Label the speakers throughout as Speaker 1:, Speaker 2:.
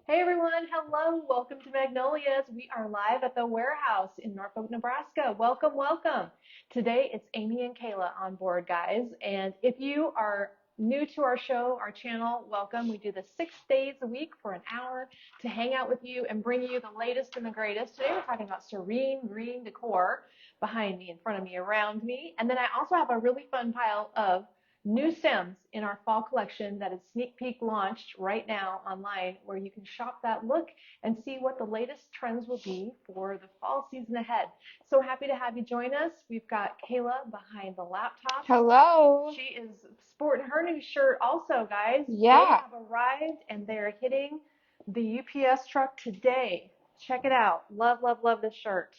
Speaker 1: Hey everyone, hello, welcome to Magnolias. We are live at the warehouse in Norfolk, Nebraska. Welcome, welcome. Today it's Amy and Kayla on board, guys. And if you are new to our show, our channel, welcome. We do this 6 days a week for an hour to hang out with you and bring you the latest and the greatest. Today we're talking about Serene green decor behind me, in front of me, around me. And then I also have a really fun pile of new stems in our fall collection that is sneak peek launched right now online, where you can shop that look and see what the latest trends will be for the fall season ahead. So happy to have you join us. We've got Kayla behind the laptop.
Speaker 2: Hello.
Speaker 1: She is sporting her new shirt also, guys.
Speaker 2: Yeah.
Speaker 1: They have arrived and they're hitting the UPS truck today. Check it out. Love, love, love this shirt.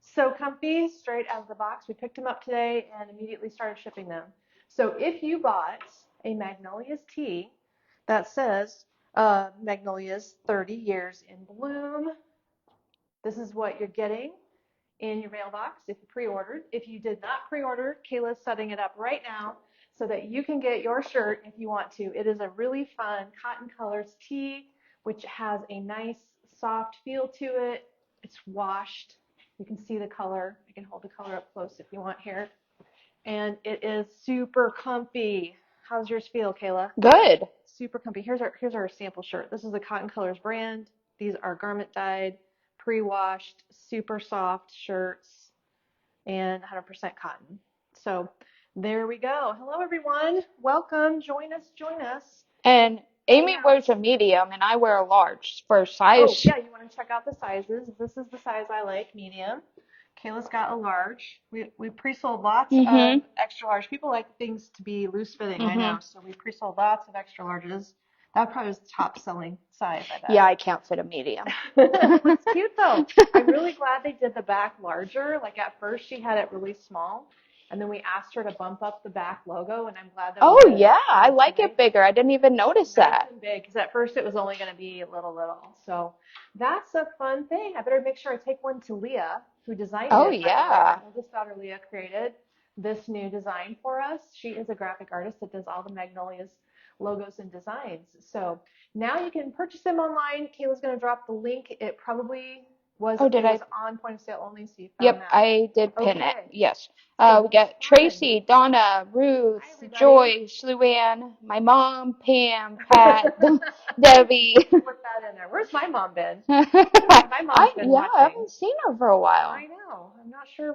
Speaker 1: So comfy, straight out of the box. We picked them up today and immediately started shipping them. So if you bought a Magnolias tee that says Magnolias 30 years in bloom, this is what you're getting in your mailbox if you pre-ordered. If you did not pre-order, Kayla's setting it up right now so that you can get your shirt if you want to. It is a really fun cotton colors tee, which has a nice soft feel to it. It's washed. You can see the color. I can hold the color up close if you want here. And it is super comfy. How's yours feel, Kayla?
Speaker 2: Good.
Speaker 1: Super comfy. Here's our sample shirt. This is the Cotton Colors brand. These are garment dyed, pre-washed, super soft shirts, and 100% cotton. So there we go. Hello, everyone. Welcome. Join us. Join us.
Speaker 2: And Amy wears a medium and I wear a large for
Speaker 1: Oh,
Speaker 2: size.
Speaker 1: yeah, you want to check out the sizes. This is the size I like, medium. Kayla's got a large. We pre-sold lots of extra large. People like things to be loose fitting, I know. So we pre-sold lots of extra larges. That probably was the top selling size, I bet.
Speaker 2: Yeah, I can't fit a medium.
Speaker 1: It's cute though. I'm really glad they did the back larger. Like at first she had it really small, and then we asked her to bump up the back logo, and I'm glad that we
Speaker 2: Oh,
Speaker 1: did.
Speaker 2: yeah, I like it bigger. I didn't even notice
Speaker 1: Nice
Speaker 2: that.
Speaker 1: and big, because at first it was only going to be little. So that's a fun thing. I better make sure I take one to Leah, who designed
Speaker 2: Oh,
Speaker 1: it, by the way.
Speaker 2: yeah.
Speaker 1: My oldest daughter, Leah, created this new design for us. She is a graphic artist that does all the Magnolias logos and designs. So now you can purchase them online. Kayla's going to drop the link. It probably was,
Speaker 2: Oh, did
Speaker 1: it was
Speaker 2: I?
Speaker 1: on point of sale only, so you found
Speaker 2: Yep,
Speaker 1: that.
Speaker 2: I did pin it.
Speaker 1: Okay.
Speaker 2: Yes.
Speaker 1: So
Speaker 2: We
Speaker 1: that's
Speaker 2: got
Speaker 1: fun.
Speaker 2: Tracy, Donna, Ruth,
Speaker 1: Hi, everybody.
Speaker 2: Joyce, Luann, my mom, Pam, Pat, Debbie.
Speaker 1: Put that in there. Where's my mom been? My mom's been
Speaker 2: I
Speaker 1: watching.
Speaker 2: haven't seen her for a while.
Speaker 1: I know. I'm not sure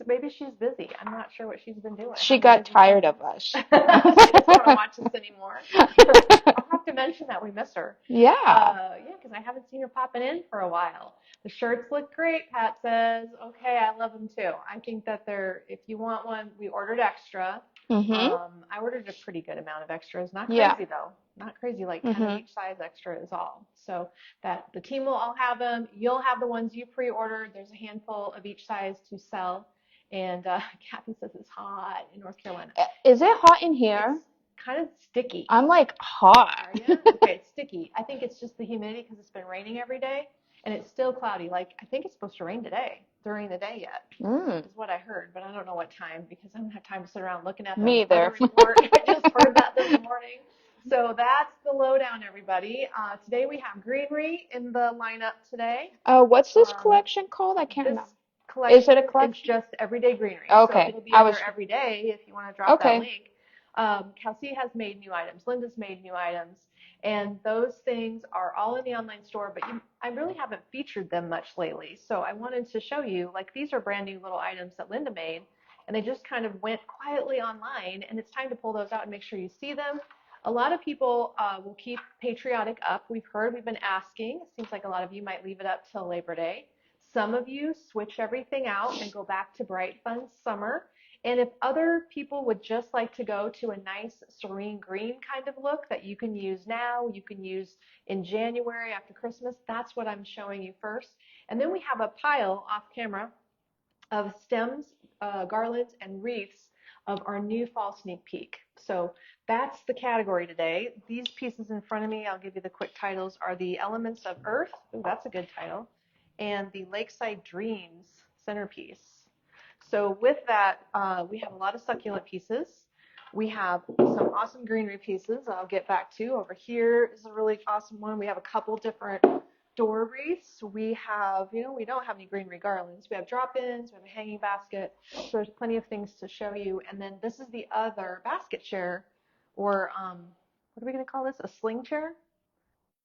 Speaker 1: maybe she's busy. I'm not sure what she's been doing.
Speaker 2: She got tired of us.
Speaker 1: She doesn't want to watch us anymore. I'll have to mention that we miss her.
Speaker 2: Yeah.
Speaker 1: Yeah, because I haven't seen her popping in for a while. The shirts look great, Pat says. Okay, I love them too. I think that if you want one, we ordered extra. I ordered a pretty good amount of extras. Not crazy though. Not crazy, like 10 of each size extra is all. So that the team will all have them. You'll have the ones you pre-ordered. There's a handful of each size to sell. And Kathy says it's hot in North Carolina.
Speaker 2: Is it hot in here?
Speaker 1: It's kind of sticky.
Speaker 2: I'm like hot.
Speaker 1: Are you? Okay, it's sticky. I think it's just the humidity because it's been raining every day. And it's still cloudy. Like, I think it's supposed to rain today, during the day yet, is what I heard. But I don't know what time, because I don't have time to sit around looking at the weather report. I just heard that this morning. So that's the lowdown, everybody. Today we have greenery in the lineup today.
Speaker 2: What's this collection called? I can't remember.
Speaker 1: Collection,
Speaker 2: is it a collection?
Speaker 1: It's just everyday greenery.
Speaker 2: Okay.
Speaker 1: So it'll be under every day if you want to drop that link. Kelsey has made new items. Linda's made new items. And those things are all in the online store, but I really haven't featured them much lately. So I wanted to show you, like, these are brand new little items that Linda made, and they just kind of went quietly online, and it's time to pull those out and make sure you see them. A lot of people will keep Patriotic up. We've been asking. It seems like a lot of you might leave it up till Labor Day. Some of you switch everything out and go back to bright, fun summer. And if other people would just like to go to a nice serene green kind of look that you can use now, you can use in January after Christmas, that's what I'm showing you first. And then we have a pile off camera of stems, garlands, and wreaths of our new fall sneak peek. So that's the category today. These pieces in front of me, I'll give you the quick titles, are the Elements of Earth. Ooh, that's a good title. And the Lakeside Dreams centerpiece. So with that, we have a lot of succulent pieces. We have some awesome greenery pieces that I'll get back to. Over here is a really awesome one. We have a couple different door wreaths. We have, we don't have any greenery garlands. We have drop-ins, we have a hanging basket. So there's plenty of things to show you. And then this is the other basket chair, or what are we going to call this? A sling chair?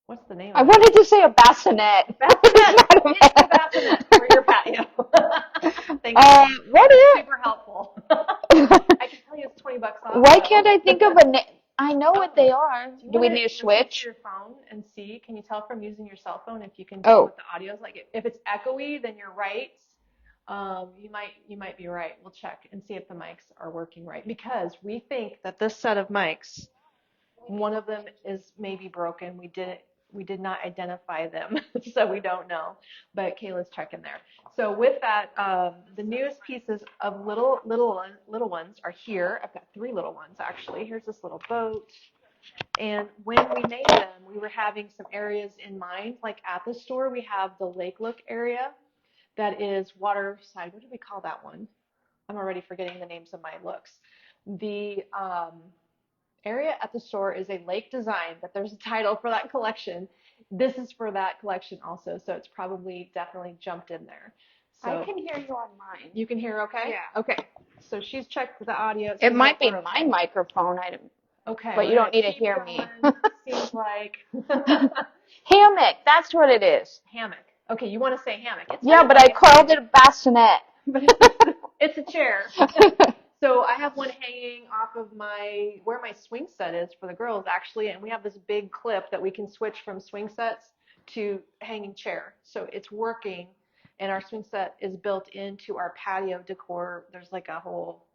Speaker 1: What's the name
Speaker 2: I
Speaker 1: of it?
Speaker 2: wanted to say a bassinet.
Speaker 1: Bassinet. It's the bassinet for your patio. Thank you.
Speaker 2: What is?
Speaker 1: Super helpful. I can tell you it's $20 off.
Speaker 2: Why can't I think of a name? I know what they
Speaker 1: Oh,
Speaker 2: are.
Speaker 1: do
Speaker 2: Do we
Speaker 1: you
Speaker 2: need
Speaker 1: want
Speaker 2: a
Speaker 1: to listen to
Speaker 2: switch?
Speaker 1: your phone and see? Can you tell from using your cell phone if you can tell
Speaker 2: Oh,
Speaker 1: what the audio is like? If it's echoey, then you're right. You might be right. We'll check and see if the mics are working right, because we think that this set of mics, one of them is maybe broken. We did not identify them, so we don't know. But Kayla's checking there. So with that, the newest pieces of little ones are here. I've got three little ones actually. Here's this little boat. And when we made them, we were having some areas in mind. Like at the store, we have the lake look area that is waterside. What do we call that one? I'm already forgetting the names of my looks. The area at the store is a lake design, but there's a title for that collection. This is for that collection also, so it's probably definitely jumped in there. So
Speaker 2: I can hear you on mine.
Speaker 1: you can hear okay?
Speaker 2: Yeah.
Speaker 1: Okay. So she's checked the audio.
Speaker 2: It might be my microphone.
Speaker 1: Okay.
Speaker 2: But you don't need to hear me.
Speaker 1: Seems like
Speaker 2: Hammock. That's what it is.
Speaker 1: hammock. Okay, you want to say hammock?
Speaker 2: Yeah, but I called it a bassinet.
Speaker 1: But it's a chair. So I have one hanging off of where my swing set is for the girls actually, and we have this big clip that we can switch from swing sets to hanging chair. So it's working, and our swing set is built into our patio decor. There's like a whole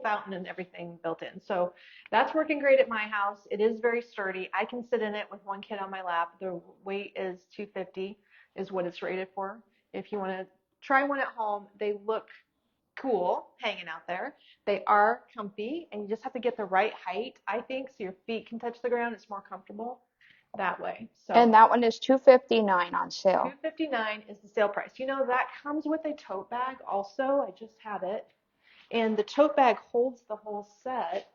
Speaker 1: fountain and everything built in. So that's working great at my house. It is very sturdy. I can sit in it with one kid on my lap. The weight is 250 is what it's rated for. If you want to try one at home, they look cool hanging out there. They are comfy, and you just have to get the right height, I think, so your feet can touch the ground. It's more comfortable that way. So
Speaker 2: And that one is $259 on sale.
Speaker 1: $259 is the sale price. That comes with a tote bag also. I just have it. And the tote bag holds the whole set.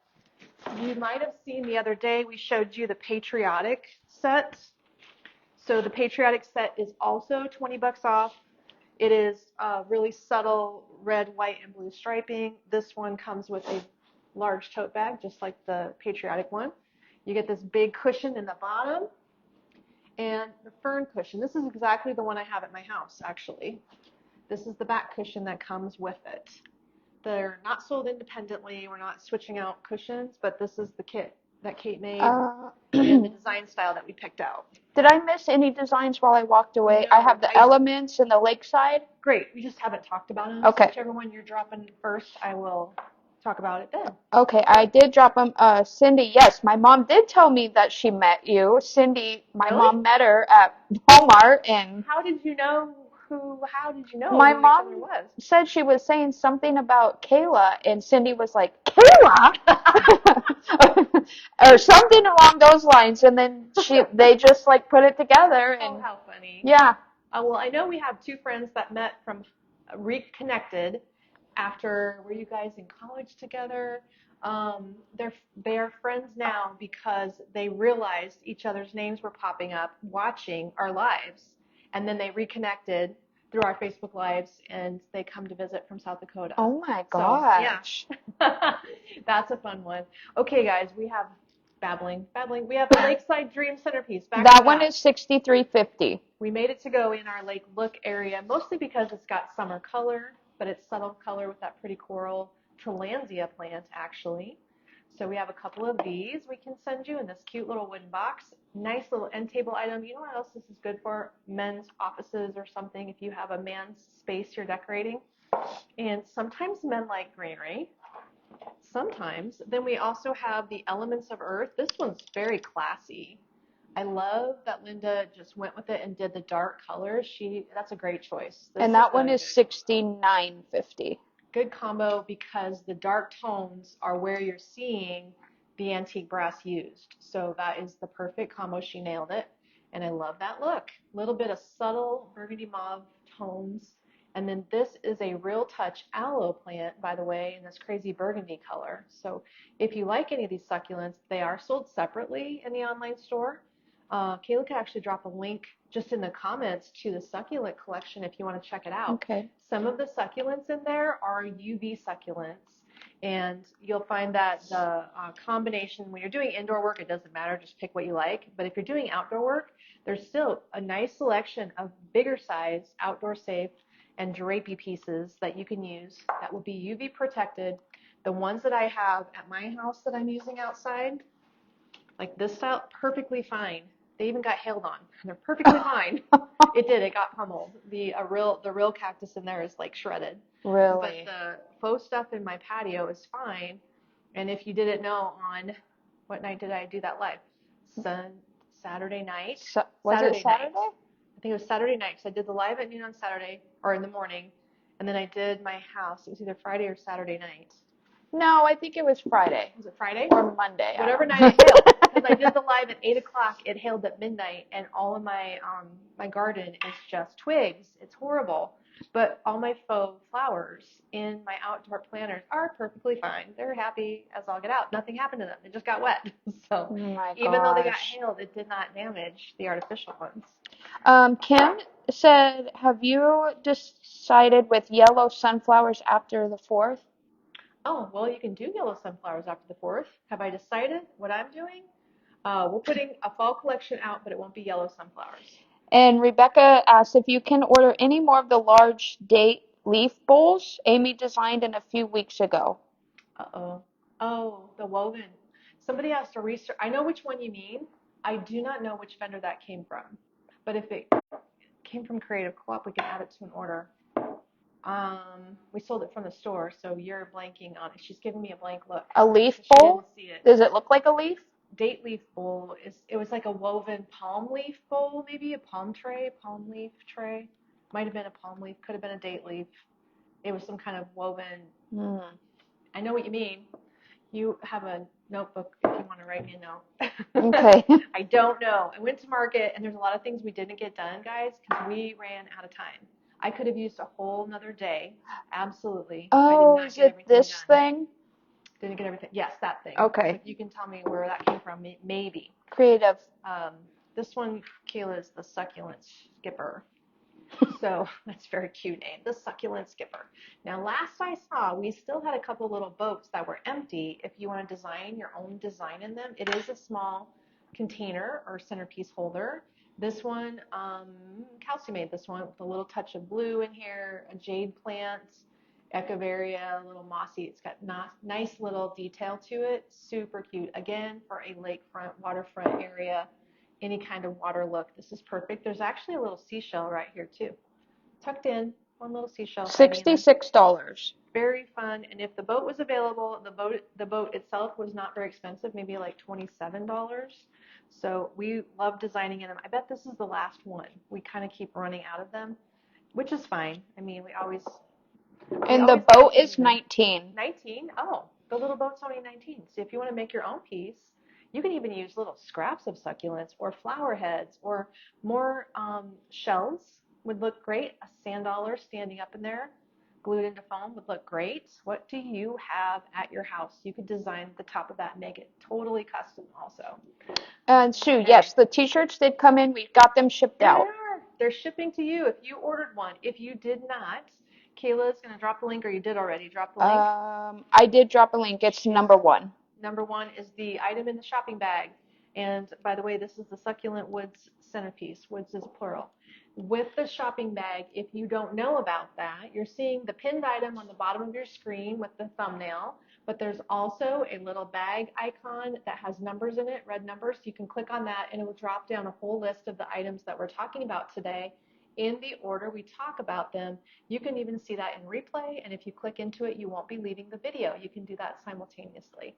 Speaker 1: You might have seen the other day we showed you the patriotic set. So the patriotic set is also $20 off. It is really subtle red, white, and blue striping. This one comes with a large tote bag, just like the patriotic one. You get this big cushion in the bottom and the fern cushion. This is exactly the one I have at my house, actually. This is the back cushion that comes with it. They're not sold independently. We're not switching out cushions, but this is the kit that Kate made and the design style that we picked out.
Speaker 2: Did I miss any designs while I walked away?
Speaker 1: No,
Speaker 2: I have the elements and the lakeside.
Speaker 1: Great. We just haven't talked about them.
Speaker 2: Okay.
Speaker 1: So whichever one you're dropping first, I will talk about it then.
Speaker 2: Okay, I did drop them. Cindy, yes, my mom did tell me that she met you. Cindy, my mom met her at Walmart, and
Speaker 1: how did you know how did you know
Speaker 2: my
Speaker 1: who each
Speaker 2: mom
Speaker 1: other was?
Speaker 2: said she was saying something about Kayla, and Cindy was like, Kayla? Or something along those lines, and then they just like put it together. And
Speaker 1: oh, how funny.
Speaker 2: Yeah.
Speaker 1: Well, I know we have two friends that met from reconnected after, were you guys in college together? They are friends now because they realized each other's names were popping up watching our lives, and then they reconnected through our Facebook lives, and they come to visit from South Dakota.
Speaker 2: Oh my gosh.
Speaker 1: So, yeah. That's a fun one. Okay, guys, we have babbling. We have the Lakeside Dream Centerpiece.
Speaker 2: That one is $63.50.
Speaker 1: We made it to go in our lake look area, mostly because it's got summer color, but it's subtle color with that pretty coral tillandsia plant, actually. So we have a couple of these we can send you in this cute little wooden box. Nice little end table item. You know what else this is good for? Men's offices or something, if you have a man's space you're decorating. And sometimes men like greenery. Sometimes. Then we also have the Elements of Earth. This one's very classy. I love that Linda just went with it and did the dark colors. That's a great choice.
Speaker 2: And that one is $69.50.
Speaker 1: Good combo because the dark tones are where you're seeing the antique brass used. So that is the perfect combo. She nailed it. And I love that look. A little bit of subtle burgundy mauve tones And then this is a Real Touch aloe plant, by the way, in this crazy burgundy color. So if you like any of these succulents, they are sold separately in the online store. Kayla could actually drop a link just in the comments to the succulent collection if you want to check it out.
Speaker 2: Okay.
Speaker 1: Some of the succulents in there are UV succulents, and you'll find that the combination, when you're doing indoor work, it doesn't matter, just pick what you like. But if you're doing outdoor work, there's still a nice selection of bigger size, outdoor safe, and drapey pieces that you can use that will be UV protected. The ones that I have at my house that I'm using outside, like this style, perfectly fine. They even got hailed on. They're perfectly fine. It got pummeled. The real cactus in there is like shredded.
Speaker 2: Really?
Speaker 1: But the faux stuff in my patio is fine. And if you didn't know, on what night did I do that live? Saturday night.
Speaker 2: Was it Saturday?
Speaker 1: Night. I think it was Saturday night because I did the live at noon on Saturday or in the morning, and then I did my house. It was either Friday or Saturday night.
Speaker 2: No, I think it was Friday.
Speaker 1: Was it Friday?
Speaker 2: Or Monday.
Speaker 1: Whatever night it hailed. Because I did the live at 8 o'clock. It hailed at midnight, and all of my my garden is just twigs. It's horrible. But all my faux flowers in my outdoor planters are perfectly fine. They're happy as all get out. Nothing happened to them. They just got wet. So even though they got hailed, it did not damage the artificial ones.
Speaker 2: Kim said, have you decided with yellow sunflowers after the 4th?
Speaker 1: Oh, well, you can do yellow sunflowers after the 4th. Have I decided what I'm doing? We're putting a fall collection out, but it won't be yellow sunflowers.
Speaker 2: And Rebecca asked if you can order any more of the large date leaf bowls Amy designed in a few weeks ago.
Speaker 1: Uh-oh. Oh, the woven. Somebody has to research. I know which one you mean. I do not know which vendor that came from. But if it came from Creative Co-op, we can add it to an order. We sold it from the store, so you're blanking on it. She's giving me a blank look.
Speaker 2: A leaf bowl?
Speaker 1: She didn't see it.
Speaker 2: Does it look like a leaf?
Speaker 1: Date leaf bowl it was like a woven palm leaf bowl, maybe a palm leaf tray. Might have been a palm leaf, could have been a date leaf. It was some kind of woven. I know what you mean. You have a notebook if you want to write me a note.
Speaker 2: Okay.
Speaker 1: I don't know. I went to market, and there's a lot of things we didn't get done, guys, because we ran out of time. I could have used a whole another day. Absolutely.
Speaker 2: Oh, is it this thing?
Speaker 1: Didn't get everything. Yes, that thing.
Speaker 2: Okay.
Speaker 1: But you can tell me where that came from, maybe.
Speaker 2: Creative.
Speaker 1: This one, Kayla, is the succulent skipper. So that's a very cute name, the succulent skipper. Now, last I saw, we still had a couple little boats that were empty. If you want to design your own design in them, it is a small container or centerpiece holder. This one, Kelsey made this one with a little touch of blue in here, a jade plant, echeveria, a little mossy. It's got nice little detail to it. Super cute. Again, for a lakefront, waterfront area, any kind of water look, this is perfect. There's actually a little seashell right here too, tucked in, one little seashell.
Speaker 2: $66.
Speaker 1: Very fun. And if the boat was available, the boat itself was not very expensive, maybe like $27. So we love designing in them. I bet this is the last one. We kind of keep running out of them, which is fine. I mean, we always.
Speaker 2: And the boat is 19.
Speaker 1: 19? Oh, the little boat's only 19. So if you want to make your own piece, you can even use little scraps of succulents or flower heads or more shells would look great. A sand dollar standing up in there, glued into foam, would look great. What do you have at your house? You could design the top of that, make it totally custom also.
Speaker 2: And Sue, yes, the t-shirts did come in. We got them shipped out.
Speaker 1: They're shipping to you if you ordered one. If you did not, Kayla's going to drop the link, or you did already drop the link?
Speaker 2: I did drop a link. It's number 1.
Speaker 1: Number 1 is the item in the shopping bag. And by the way, this is the succulent woods centerpiece. Woods is plural. With the shopping bag, if you don't know about that, you're seeing the pinned item on the bottom of your screen with the thumbnail, but there's also a little bag icon that has numbers in it, red numbers. You can click on that and it will drop down a whole list of the items that we're talking about today in the order we talk about them. You can even see that in replay, and if you click into it, you won't be leaving the video. You can do that simultaneously.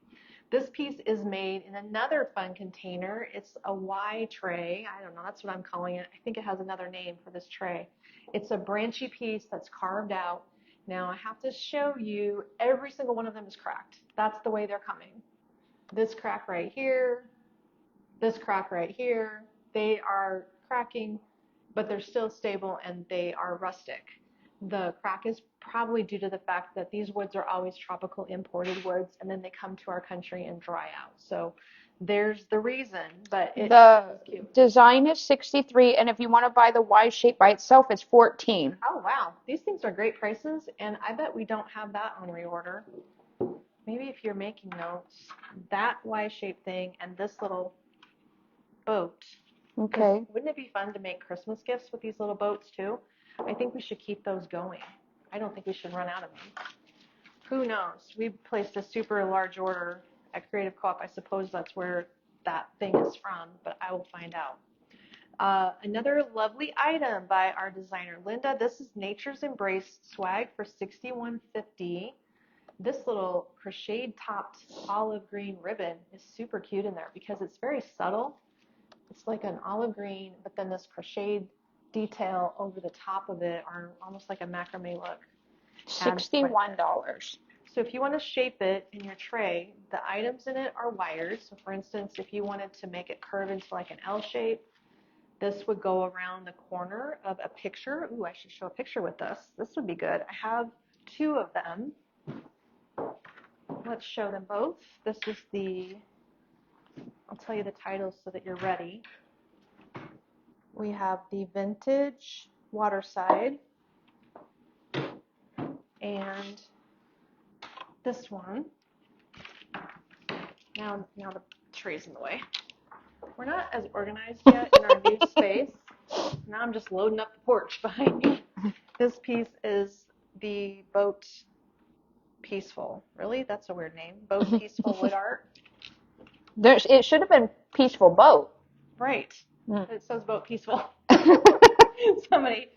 Speaker 1: This piece is made in another fun container. It's a Y tray. I don't know, that's what I'm calling it. I think it has another name for this tray. It's a branchy piece that's carved out. Now I have to show you, every single one of them is cracked. That's the way they're coming. This crack right here, this crack right here, they are cracking, but they're still stable and they are rustic. The crack is probably due to the fact that these woods are always tropical imported woods, and then they come to our country and dry out. So there's the reason, but it
Speaker 2: The
Speaker 1: is cute.
Speaker 2: design is 63, and if you want to buy the Y shape by itself, it's 14.
Speaker 1: Oh, wow. These things are great prices, and I bet we don't have that on reorder. Maybe if you're making notes, that Y-shaped thing and this little boat.
Speaker 2: Okay.
Speaker 1: Wouldn't it be fun to make Christmas gifts with these little boats too? I think we should keep those going. I don't think we should run out of them. Who knows? We placed a super large order at Creative Co-op. I suppose that's where that thing is from, but I will find out. Another lovely item by our designer Linda. This is Nature's Embrace swag for $61.50. This little crocheted topped olive green ribbon is super cute in there because it's very subtle. It's like an olive green, but then this crocheted detail over the top of it are almost like a macrame look.
Speaker 2: $61.
Speaker 1: So if you want to shape it in your tray, the items in it are wired. So for instance, if you wanted to make it curve into like an L shape, this would go around the corner of a picture. Ooh, I should show a picture with this. This would be good. I have two of them. Let's show them both. This is I'll tell you the titles so that you're ready. We have the vintage waterside and this one. Now the tree's in the way. We're not as organized yet in our new space. Now I'm just loading up the porch behind me. This piece is the Boat Peaceful. Really? That's a weird name. Boat Peaceful Wood Art.
Speaker 2: It should have been Peaceful Boat.
Speaker 1: Right. It says Boat Peaceful. Somebody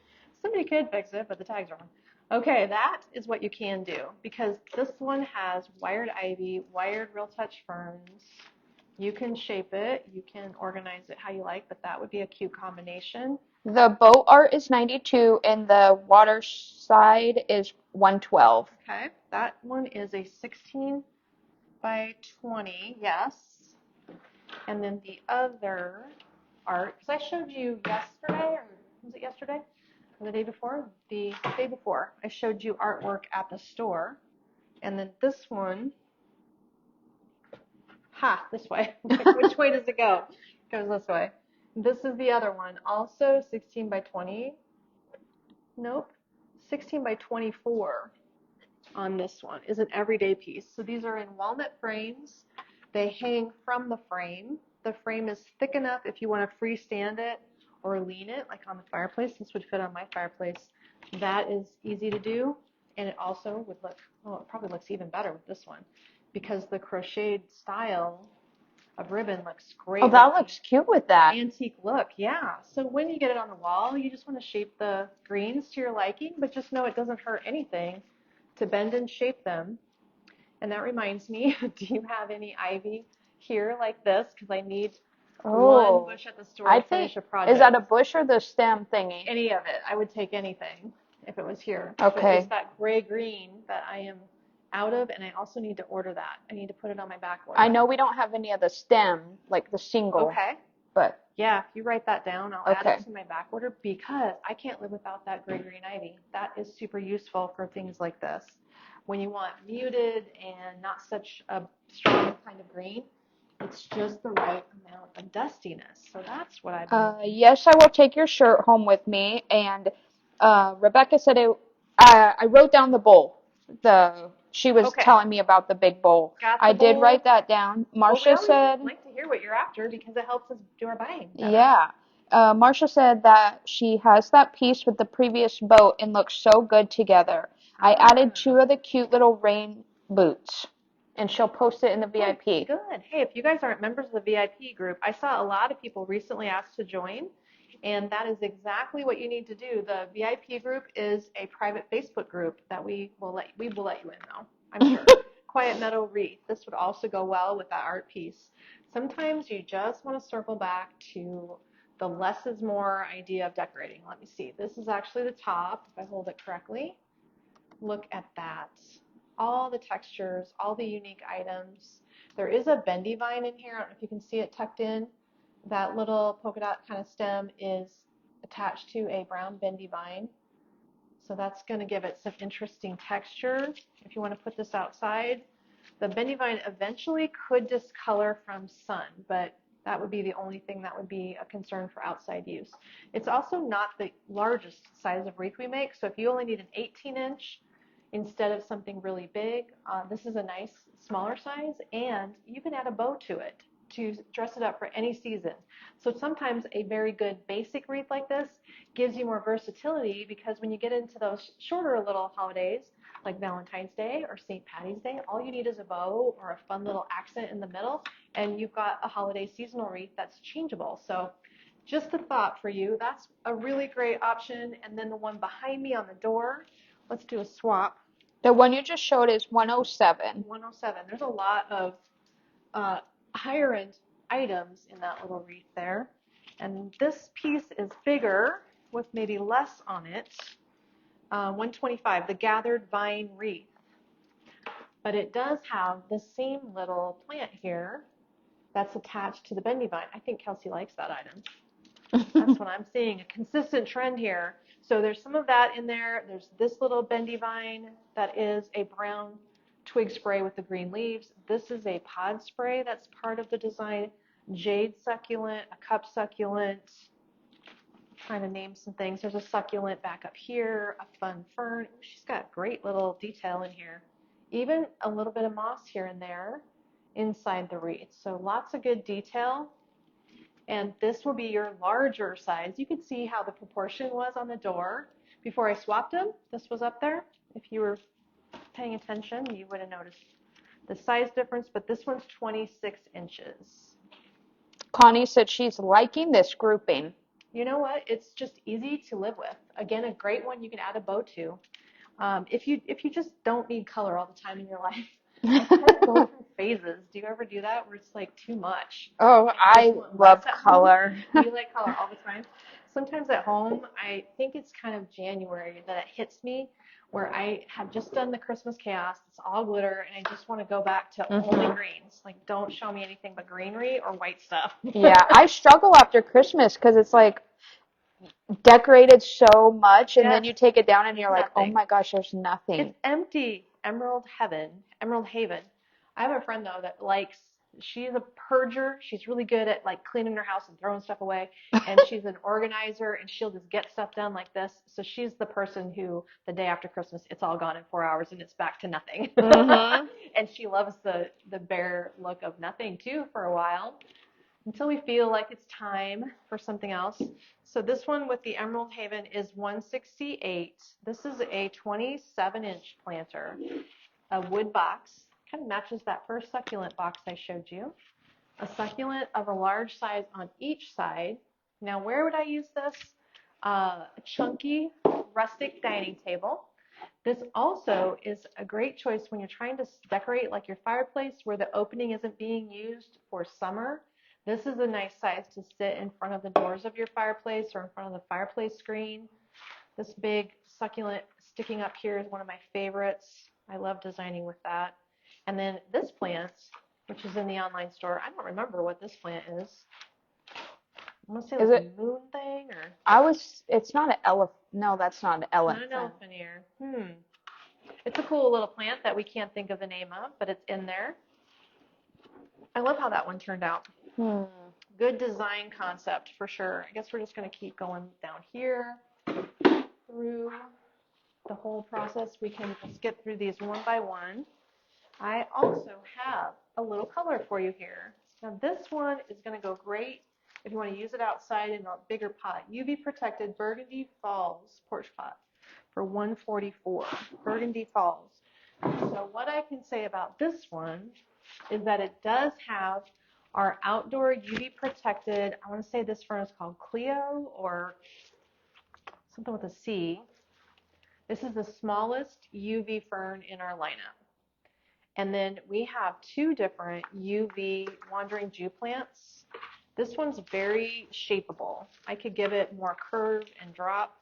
Speaker 1: could fix it, but the tag's wrong. Okay, that is what you can do because this one has wired ivy, wired real touch ferns. You can shape it, you can organize it how you like, but that would be a cute combination.
Speaker 2: The boat art is 92 and the water side is 112.
Speaker 1: Okay, that one is a 16 by 20, yes. And then the other art, because I showed you yesterday, or was it yesterday? Or the day before? The day before, I showed you artwork at the store. And then this one, this way. Which way does it go? It goes this way. This is the other one, also 16 by 20. Nope, 16 by 24 on this one is an everyday piece. So these are in walnut frames. They hang from the frame. The frame is thick enough if you want to freestand it or lean it, like on the fireplace. This would fit on my fireplace. That is easy to do, and it also would look, well, it probably looks even better with this one because the crocheted style of ribbon looks great.
Speaker 2: Oh, that looks cute with that.
Speaker 1: Antique look, yeah. So when you get it on the wall, you just want to shape the greens to your liking, but just know it doesn't hurt anything to bend and shape them. And that reminds me, do you have any ivy here like this? Because I need one bush at the store to finish a project.
Speaker 2: Is that a bush or the stem thingy?
Speaker 1: Any of it. I would take anything if it was here.
Speaker 2: Okay.
Speaker 1: But it's that gray-green that I am out of, and I also need to order that. I need to put it on my back order.
Speaker 2: I know we don't have any of the stem, like the single.
Speaker 1: Okay.
Speaker 2: But
Speaker 1: yeah, if you write that down, I'll add it to my back order because I can't live without that gray-green ivy. That is super useful for things like this. When you want muted and not such a strong kind of green, it's just the right amount of dustiness. So that's what I've been
Speaker 2: yes, I will take your shirt home with me. And Rebecca said I wrote down the bowl. She was telling me about the big bowl. I did write that down. Marcia said.
Speaker 1: I'd like to hear what you're after because it helps us do our buying better.
Speaker 2: Yeah. Marcia said that she has that piece with the previous boat and looks so good together. I added 2 of the cute little rain boots, and she'll post it in the VIP.
Speaker 1: Good. Hey, if you guys aren't members of the VIP group, I saw a lot of people recently asked to join, and that is exactly what you need to do. The VIP group is a private Facebook group that we will let you in, though, I'm sure. Quiet Meadow Wreath. This would also go well with that art piece. Sometimes you just want to circle back to the less is more idea of decorating. Let me see. This is actually the top, if I hold it correctly. Look at that. All the textures, all the unique items. There is a bendy vine in here. I don't know if you can see it tucked in. That little polka dot kind of stem is attached to a brown bendy vine. So that's going to give it some interesting texture. If you want to put this outside, the bendy vine eventually could discolor from sun, but that would be the only thing that would be a concern for outside use. It's also not the largest size of wreath we make, so if you only need an 18-inch instead of something really big, this is a nice smaller size, and you can add a bow to it to dress it up for any season. So sometimes a very good basic wreath like this gives you more versatility, because when you get into those shorter little holidays like Valentine's Day or St. Patty's Day, all you need is a bow or a fun little accent in the middle, and you've got a holiday seasonal wreath that's changeable. So just a thought for you. That's a really great option. And then the one behind me on the door, let's do a swap.
Speaker 2: The one you just showed is 107.
Speaker 1: 107. There's a lot of higher end items in that little wreath there. And this piece is bigger with maybe less on it. 125, the gathered vine wreath. But it does have the same little plant here that's attached to the bendy vine. I think Kelsey likes that item. That's what I'm seeing, a consistent trend here. So there's some of that in there. There's this little bendy vine that is a brown twig spray with the green leaves. This is a pod spray that's part of the design. Jade succulent, a cup succulent. Trying to name some things. There's a succulent back up here, a fun fern. She's got great little detail in here. Even a little bit of moss here and there inside the wreath. So lots of good detail. And this will be your larger size. You can see how the proportion was on the door before I swapped them. This was up there. If you were paying attention, you would have noticed the size difference, but this one's 26 inches.
Speaker 2: Connie said she's liking this grouping.
Speaker 1: You know what? It's just easy to live with. Again, a great one you can add a bow to. If you just don't need color all the time in your life, I kind of go through phases. Do you ever do that where it's like too much?
Speaker 2: Oh, I love color.
Speaker 1: You like color all the time? Sometimes at home, I think it's kind of January that it hits me, where I have just done the Christmas chaos. It's all glitter, and I just want to go back to only greens. Like, don't show me anything but greenery or white stuff.
Speaker 2: Yeah, I struggle after Christmas because it's like decorated so much, and then you take it down and you're like, oh my gosh, there's nothing.
Speaker 1: It's empty. Emerald Haven. I have a friend though that likes, she's a purger. She's really good at like cleaning her house and throwing stuff away, and she's an organizer, and she'll just get stuff done like this. So she's the person who the day after Christmas, it's all gone in 4 hours and it's back to nothing. And she loves the bare look of nothing too for a while, until we feel like it's time for something else. So this one with the Emerald Haven is 168. This is a 27-inch planter, a wood box. Kind of matches that first succulent box I showed you. A succulent of a large size on each side. Now, where would I use this? A chunky rustic dining table. This also is a great choice when you're trying to decorate like your fireplace where the opening isn't being used for summer. This is a nice size to sit in front of the doors of your fireplace or in front of the fireplace screen. This big succulent sticking up here is one of my favorites. I love designing with that. And then this plant, which is in the online store, I don't remember what this plant is. I want to say like a moon thing, or
Speaker 2: it's not an elephant. No, that's not an elephant.
Speaker 1: Not an elephant ear. It's a cool little plant that we can't think of the name of, but it's in there. I love how that one turned out. Good design concept for sure. I guess we're just going to keep going down here through the whole process. We can skip through these one by one. I also have a little color for you here. Now this one is going to go great if you want to use it outside in a bigger pot. UV protected Burgundy Falls porch pot for $144. Burgundy Falls. So what I can say about this one is that it does have our outdoor UV protected, I want to say this fern is called Clio or something with a C. This is the smallest UV fern in our lineup. And then we have two different UV wandering Jew plants. This one's very shapeable. I could give it more curve and drop.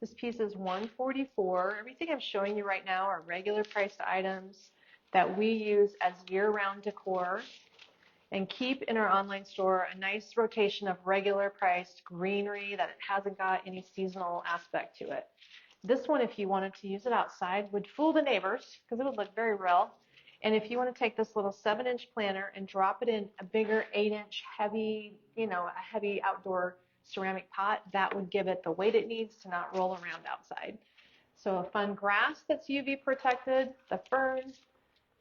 Speaker 1: This piece is $144. Everything I'm showing you right now are regular priced items that we use as year-round decor and keep in our online store a nice rotation of regular priced greenery that it hasn't got any seasonal aspect to it. This one, if you wanted to use it outside, would fool the neighbors because it would look very real. And if you want to take this little 7-inch planter and drop it in a bigger 8-inch heavy, a heavy outdoor ceramic pot, that would give it the weight it needs to not roll around outside. So a fun grass that's UV protected, the fern,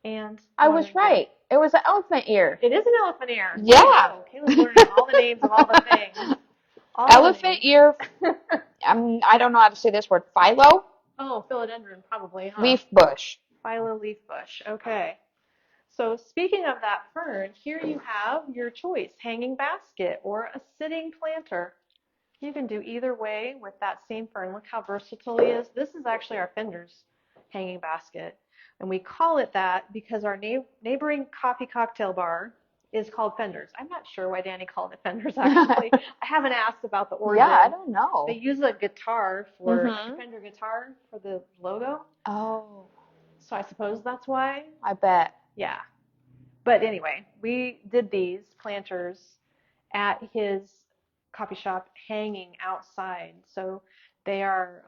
Speaker 1: and
Speaker 2: I was right. It was an elephant ear.
Speaker 1: It is an elephant ear.
Speaker 2: Yeah.
Speaker 1: Kayla's learning all the names of all the things.
Speaker 2: Elephant ear. I don't know how to say this word. Philo?
Speaker 1: Oh, philodendron probably, huh?
Speaker 2: Leaf bush.
Speaker 1: Philo leaf bush. Okay. So speaking of that fern, here you have your choice, hanging basket or a sitting planter. You can do either way with that same fern. Look how versatile he is. This is actually our Fender's hanging basket. And we call it that because our neighboring coffee cocktail bar is called Fender's. I'm not sure why Danny called it Fender's, actually. I haven't asked about the origin.
Speaker 2: Yeah, I don't know.
Speaker 1: They use a guitar for a Fender guitar for the logo.
Speaker 2: Oh.
Speaker 1: So I suppose that's why.
Speaker 2: I bet.
Speaker 1: Yeah. But anyway, we did these planters at his coffee shop hanging outside. So they are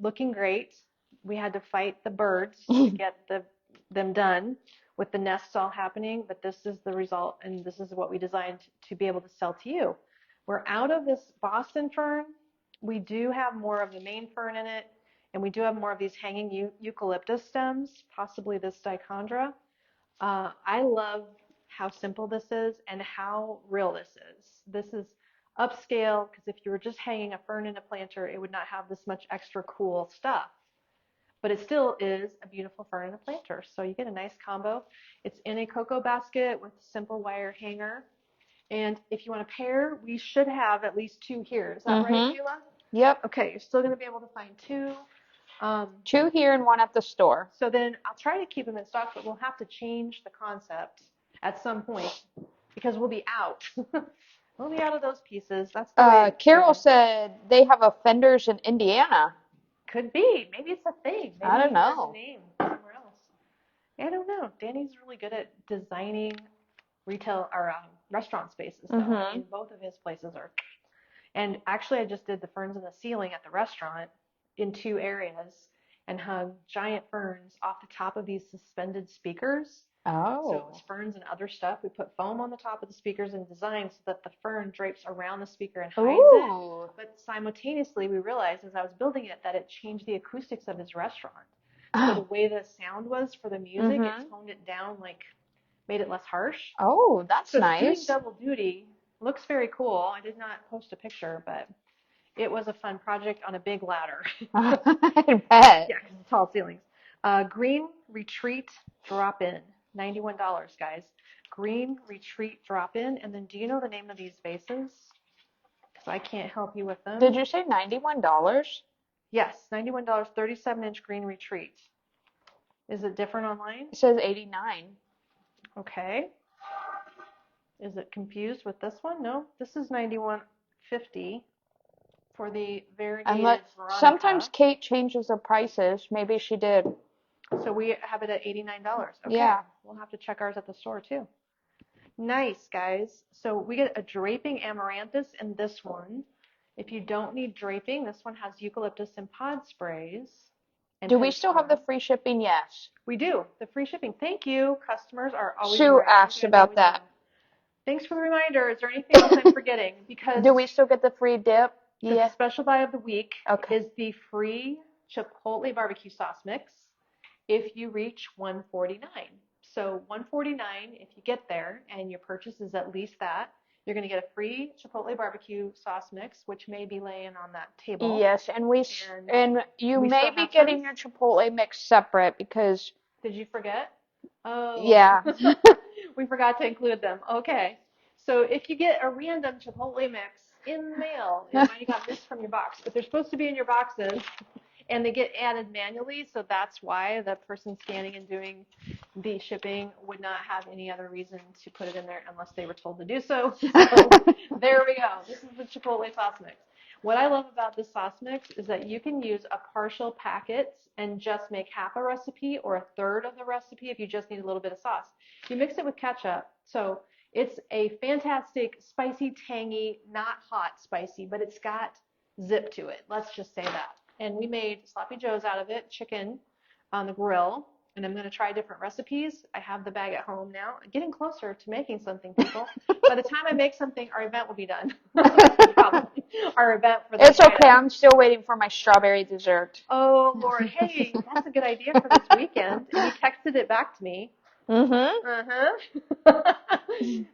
Speaker 1: looking great. We had to fight the birds to get them done with the nests all happening, but this is the result, and this is what we designed to be able to sell to you. We're out of this Boston fern. We do have more of the main fern in it, and we do have more of these hanging eucalyptus stems, possibly this dichondra. I love how simple this is and how real this is. This is upscale because if you were just hanging a fern in a planter, it would not have this much extra cool stuff. But it still is a beautiful fern in a planter. So you get a nice combo. It's in a cocoa basket with a simple wire hanger. And if you want to pair, we should have at least 2 here. Is that right, Kayla?
Speaker 2: Yep.
Speaker 1: Okay, you're still going to be able to find 2.
Speaker 2: 2 here and 1 at the store.
Speaker 1: So then I'll try to keep them in stock, but we'll have to change the concept at some point because we'll be out. We'll be out of those pieces. That's the way
Speaker 2: Carol said they have a Fender's in Indiana.
Speaker 1: Could be. Maybe it's a thing. Maybe
Speaker 2: I don't know.
Speaker 1: There's a name somewhere else. I don't know. Danny's really good at designing retail or restaurant spaces. So I mean, both of his places are. And actually, I just did the ferns in the ceiling at the restaurant in 2 areas and hung giant ferns off the top of these suspended speakers.
Speaker 2: Oh.
Speaker 1: So it was ferns and other stuff. We put foam on the top of the speakers and designed so that the fern drapes around the speaker and hides it. But simultaneously, we realized as I was building it that it changed the acoustics of his restaurant. So the way the sound was for the music, it toned it down, like made it less harsh.
Speaker 2: Oh, that's nice.
Speaker 1: So it's doing double duty. Looks very cool. I did not post a picture, but it was a fun project on a big ladder.
Speaker 2: I bet.
Speaker 1: Yeah, because it's tall ceilings. Green Retreat Drop-In, $91, guys. Green Retreat Drop-In. And then do you know the name of these vases? Because I can't help you with them.
Speaker 2: Did you say $91?
Speaker 1: Yes, $91, 37-inch Green Retreat. Is it different online?
Speaker 2: It says 89.
Speaker 1: Okay. Is it confused with this one? No, this is $91.50 for the variegated Veronica.
Speaker 2: Sometimes Kate changes the prices. Maybe she did.
Speaker 1: So we have it at $89. Okay.
Speaker 2: Yeah.
Speaker 1: We'll have to check ours at the store too. Nice, guys. So we get a draping amaranthus in this one. If you don't need draping, this one has eucalyptus and pod sprays.
Speaker 2: Do we still have the free shipping? Yes.
Speaker 1: We do. The free shipping. Thank you. Customers are always
Speaker 2: Sue asked about that.
Speaker 1: Thanks for the reminder. Is there anything else I'm forgetting? Because
Speaker 2: do we still get the free dip?
Speaker 1: The special buy of the week is the free Chipotle barbecue sauce mix if you reach $149. So $149 if you get there and your purchase is at least that, you're going to get a free Chipotle barbecue sauce mix, which may be laying on that table.
Speaker 2: Yes, and you may be getting your Chipotle mix separate because.
Speaker 1: Did you forget? Oh.
Speaker 2: Yeah.
Speaker 1: We forgot to include them. Okay. So if you get a random Chipotle mix in the mail, it might have got missed from your box, but they're supposed to be in your boxes, and they get added manually, so that's why the person scanning and doing the shipping would not have any other reason to put it in there unless they were told to do so. So there we go. This is the Chipotle sauce mix. What I love about this sauce mix is that you can use a partial packet and just make half a recipe or a third of the recipe if you just need a little bit of sauce. You mix it with ketchup, so it's a fantastic, spicy, tangy, not hot spicy, but it's got zip to it. Let's just say that. and we made sloppy joes out of it, chicken on the grill. And I'm going to try different recipes. I have the bag at home now. Getting closer to making something, people. By the time I make something, our event will be done. Probably. Our event for the
Speaker 2: It's okay. I'm still waiting for my strawberry dessert.
Speaker 1: Oh, Lord. Hey, that's a good idea for this weekend. And you texted it back to me.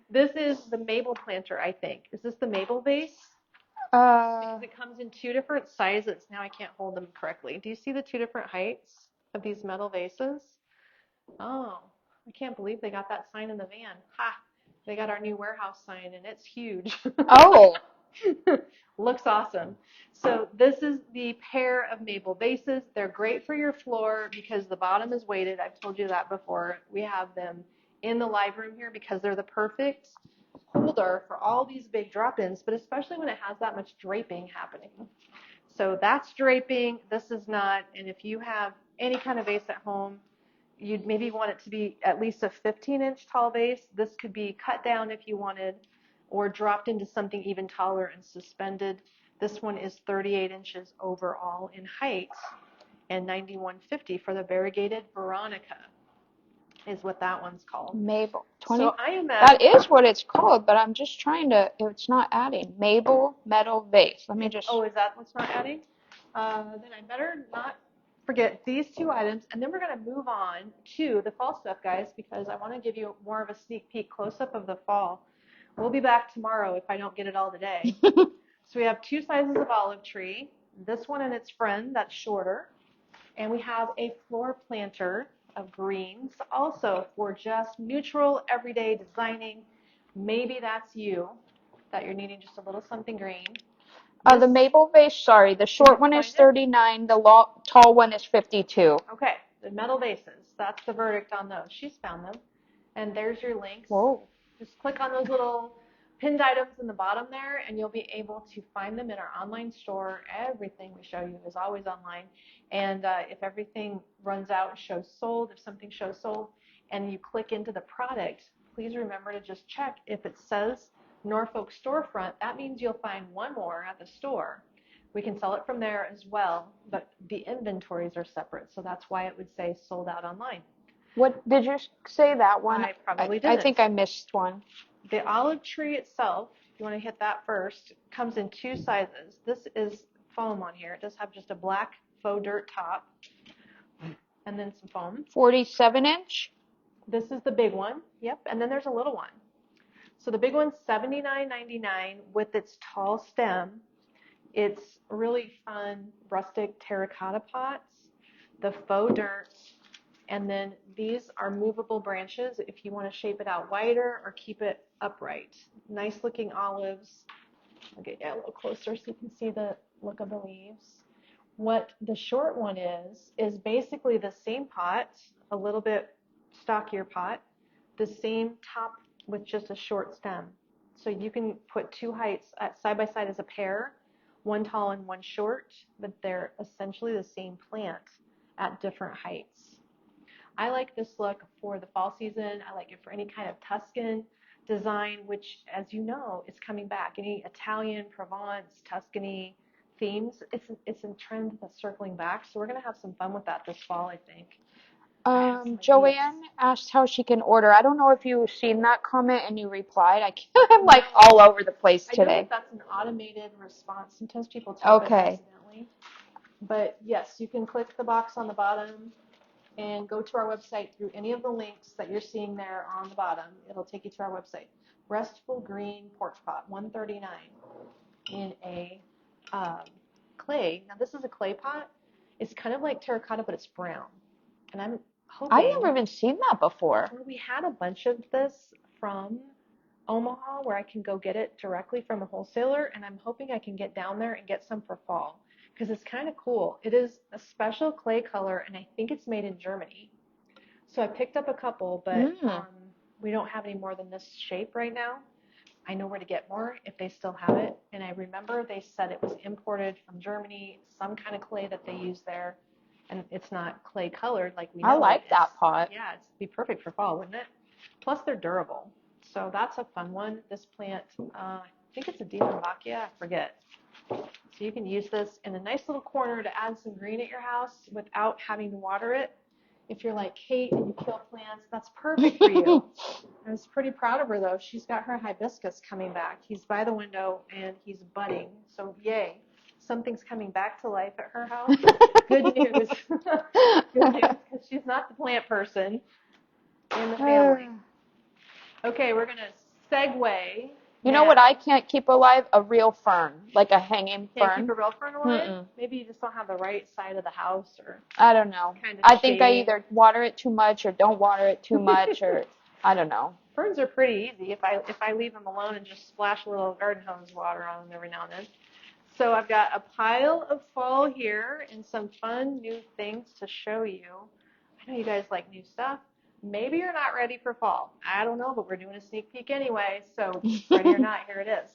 Speaker 1: This is the maple planter, I think. Is this the maple vase? Because it comes in two different sizes. Now I can't hold them correctly. Do you see the two different heights of these metal vases? Oh, I can't believe they got that sign in the van. Ha! They got our new warehouse sign, and it's huge.
Speaker 2: Oh.
Speaker 1: Looks awesome. So this is the pair of maple vases. They're great for your floor because the bottom is weighted. I've told you that before. We have them in the live room here because they're the perfect holder for all these big drop-ins, but especially when it has that much draping happening. So that's draping. This is not. And if you have any kind of vase at home, you'd maybe want it to be at least a 15-inch tall vase. This could be cut down if you wanted, or dropped into something even taller and suspended. This one is 38 inches overall in height and 91.50 for the variegated Veronica is what that one's called.
Speaker 2: Maple. 20.
Speaker 1: So I am
Speaker 2: that is what it's called, but I'm just trying to, it's not adding. Maple metal vase. Let me just.
Speaker 1: Oh, is that what's not adding? Then I better not forget these two items, and then we're going to move on to the fall stuff, guys, because I want to give you more of a sneak peek close-up of the fall. We'll be back tomorrow if I don't get it all today. So we have two sizes of olive tree, this one and its friend that's shorter, and we have a floor planter of greens also for just neutral everyday designing. Maybe that's you, that you're needing just a little something green.
Speaker 2: The maple vase, sorry, the short one is 39, the tall one is 52.
Speaker 1: Okay, the metal vases, that's the verdict on those. She's found them. And there's your links.
Speaker 2: Whoa.
Speaker 1: Just click on those little pinned items in the bottom there, and you'll be able to find them in our online store. Everything we show you is always online. And if everything runs out and shows sold, if something shows sold, and you click into the product, please remember to just check if it says Norfolk storefront. That means you'll find one more at the store. We can sell it from there as well, but the inventories are separate, so that's why it would say sold out online.
Speaker 2: What did you say that one?
Speaker 1: I probably didn't.
Speaker 2: I think I missed one.
Speaker 1: The olive tree itself, if you want to hit that first, comes in two sizes. This is foam on here. It does have just a black faux dirt top and then some foam.
Speaker 2: 47-inch?
Speaker 1: This is the big one. Yep, and then there's a little one. So the big one's $79.99 with its tall stem. It's really fun rustic terracotta pots, the faux dirt, and then these are movable branches if you want to shape it out wider or keep it upright. Nice looking olives. I'll get you a little closer so you can see the look of the leaves. What the short one is basically the same pot, a little bit stockier pot, the same top with just a short stem. So you can put two heights side by side as a pair, one tall and one short, but they're essentially the same plant at different heights. I like this look for the fall season. I like it for any kind of Tuscan design, which, as you know, is coming back. Any Italian, Provence, Tuscany themes, it's a trend that's circling back. So we're going to have some fun with that this fall, I think.
Speaker 2: Joanne asked how she can order. I don't know if you've seen that comment and you replied. I'm like all over the place today.
Speaker 1: I know that that's an automated response. Sometimes people type it accidentally. But yes, you can click the box on the bottom and go to our website through any of the links that you're seeing there on the bottom. It'll take you to our website. Restful Green Porch Pot, $139 in a clay. Now this is a clay pot. It's kind of like terracotta, but it's brown. And I'm hoping.
Speaker 2: I've never even seen that before.
Speaker 1: We had a bunch of this from Omaha where I can go get it directly from a wholesaler, and I'm hoping I can get down there and get some for fall because it's kind of cool. It is a special clay color, and I think it's made in Germany. So I picked up a couple, but we don't have any more than this shape right now. I know where to get more if they still have it, and I remember they said it was imported from Germany, some kind of clay that they use there, and it's not clay colored like we know.
Speaker 2: I like that pot.
Speaker 1: Yeah, it'd be perfect for fall, wouldn't it? Plus they're durable. So that's a fun one. This plant, I think it's a Dieffenbachia, I forget. So you can use this in a nice little corner to add some green at your house without having to water it. If you're like Kate and you kill plants, that's perfect for you. I was pretty proud of her though. She's got her hibiscus coming back. He's by the window and he's budding. So yay. Something's coming back to life at her house. Good news. Good news, because she's not the plant person in the family. Okay, we're going to segue.
Speaker 2: You know what I can't keep alive? A real fern, like a hanging fern.
Speaker 1: Can't keep a real fern alive? Maybe you just don't have the right side of the house, or
Speaker 2: I don't know.
Speaker 1: Kind of
Speaker 2: I think I either water it too much or don't water it too much, or I don't know.
Speaker 1: Ferns are pretty easy if I leave them alone and just splash a little garden hose water on them every now and then. So I've got a pile of fall here and some fun new things to show you. I know you guys like new stuff. Maybe you're not ready for fall. I don't know, but we're doing a sneak peek anyway, so ready or not, here it is.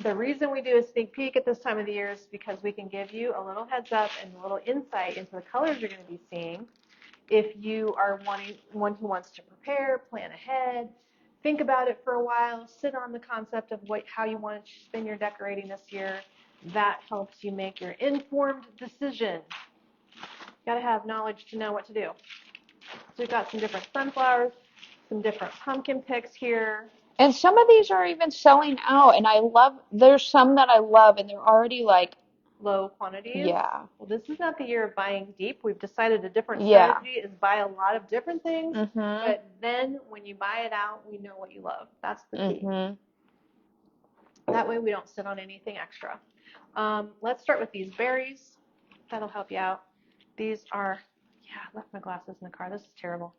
Speaker 1: The reason we do a sneak peek at this time of the year is because we can give you a little heads up and a little insight into the colors you're going to be seeing. If you are one who wants to prepare, plan ahead, think about it for a while, sit on the concept of how you want to spend your decorating this year, that helps you make your informed decision. You got to have knowledge to know what to do. So we've got some different sunflowers, some different pumpkin picks here.
Speaker 2: And some of these are even selling out, and there's some that I love, and they're already like
Speaker 1: low quantities.
Speaker 2: Yeah.
Speaker 1: Well, this is not the year of buying deep. We've decided a different strategy is buy a lot of different things, but then when you buy it out, we know what you love. That's the key. That way we don't sit on anything extra. Let's start with these berries. That'll help you out. These are, I left my glasses in the car. This is terrible.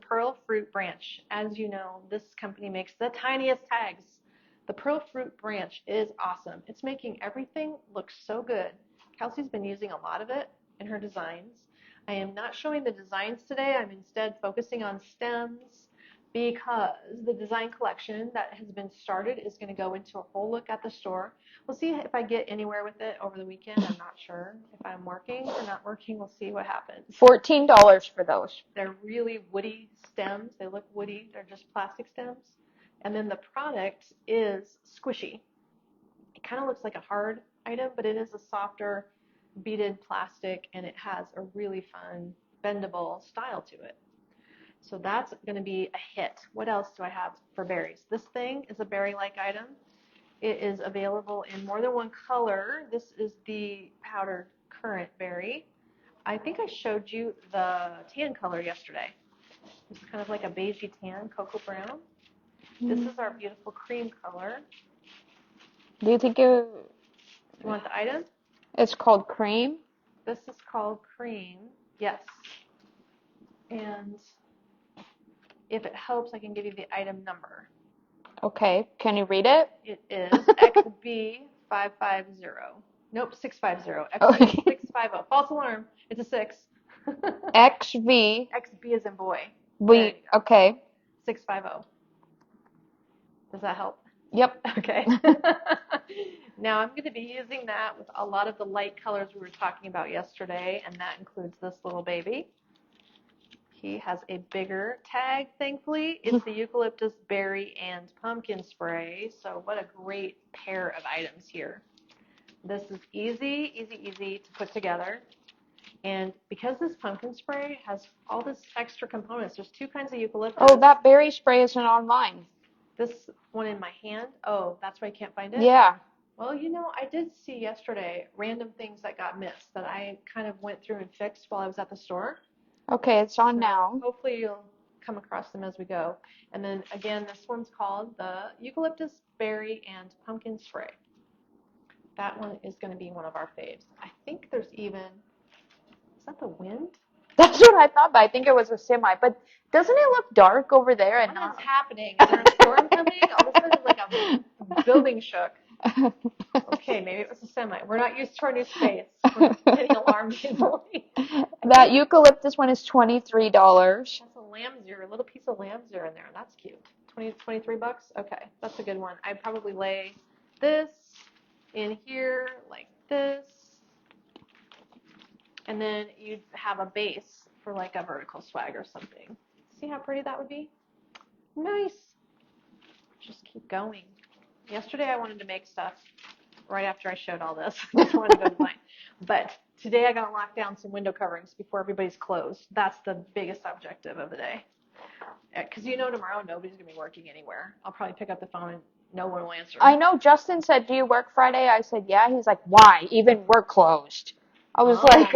Speaker 1: Pearl Fruit Branch. As you know, this company makes the tiniest tags. The Pearl Fruit Branch is awesome. It's making everything look so good. Kelsey's been using a lot of it in her designs. I am not showing the designs today. I'm instead focusing on stems because the design collection that has been started is going to go into a whole look at the store. We'll see if I get anywhere with it over the weekend. I'm not sure if I'm working or not working. We'll see what happens.
Speaker 2: $14 for those.
Speaker 1: They're really woody stems. They look woody. They're just plastic stems. And then the product is squishy. It kind of looks like a hard item, but it is a softer beaded plastic, and it has a really fun bendable style to it. So that's going to be a hit. What else do I have for berries? This thing is a berry-like item. It is available in more than one color. This is the powdered currant berry. I think I showed you the tan color yesterday. It's kind of like a beigey tan, cocoa brown. This is our beautiful cream color.
Speaker 2: Do you think you
Speaker 1: want the item?
Speaker 2: It's called cream?
Speaker 1: This is called cream, yes. And if it helps, I can give you the item number.
Speaker 2: Okay, can you read it?
Speaker 1: It is XB550. Nope, 650. XB650. False alarm. It's a 6.
Speaker 2: XV.
Speaker 1: XB as in boy.
Speaker 2: Okay.
Speaker 1: 650. Does that help?
Speaker 2: Yep.
Speaker 1: Okay. Now I'm going to be using that with a lot of the light colors we were talking about yesterday, and that includes this little baby. He has a bigger tag, thankfully. It's the eucalyptus berry and pumpkin spray, so what a great pair of items here. This is easy to put together. And because this pumpkin spray has all this extra components, there's 2 kinds of eucalyptus.
Speaker 2: Oh, that berry spray isn't online.
Speaker 1: This one in my hand, oh, that's why I can't find it?
Speaker 2: Yeah.
Speaker 1: Well, I did see yesterday random things that got missed that I kind of went through and fixed while I was at the store.
Speaker 2: Okay, it's on now.
Speaker 1: Hopefully you'll come across them as we go. And then again, this one's called the eucalyptus berry and pumpkin spray. That one is going to be one of our faves. I think there's even, is that the wind?
Speaker 2: That's what I thought, but I think it was a semi. But doesn't it look dark over there?
Speaker 1: What is happening? Is there a storm coming? All of a sudden, like a building shook. Okay, maybe it was a semi. We're not used to our new space. We're getting alarmed easily.
Speaker 2: That eucalyptus one is $23.
Speaker 1: That's a lamb's ear, a little piece of lamb's ear in there. That's cute. 23 bucks? Okay, that's a good one. I'd probably lay this in here like this. And then you'd have a base for like a vertical swag or something. See how pretty that would be? Nice. Just keep going. Yesterday I wanted to make stuff right after I showed all this. I just wanted to go design. But today I got to lock down some window coverings before everybody's closed. That's the biggest objective of the day. Because tomorrow nobody's going to be working anywhere. I'll probably pick up the phone and no one will answer.
Speaker 2: I know Justin said, "Do you work Friday?" I said, "Yeah." He's like, "Why? Even we're closed." I was like,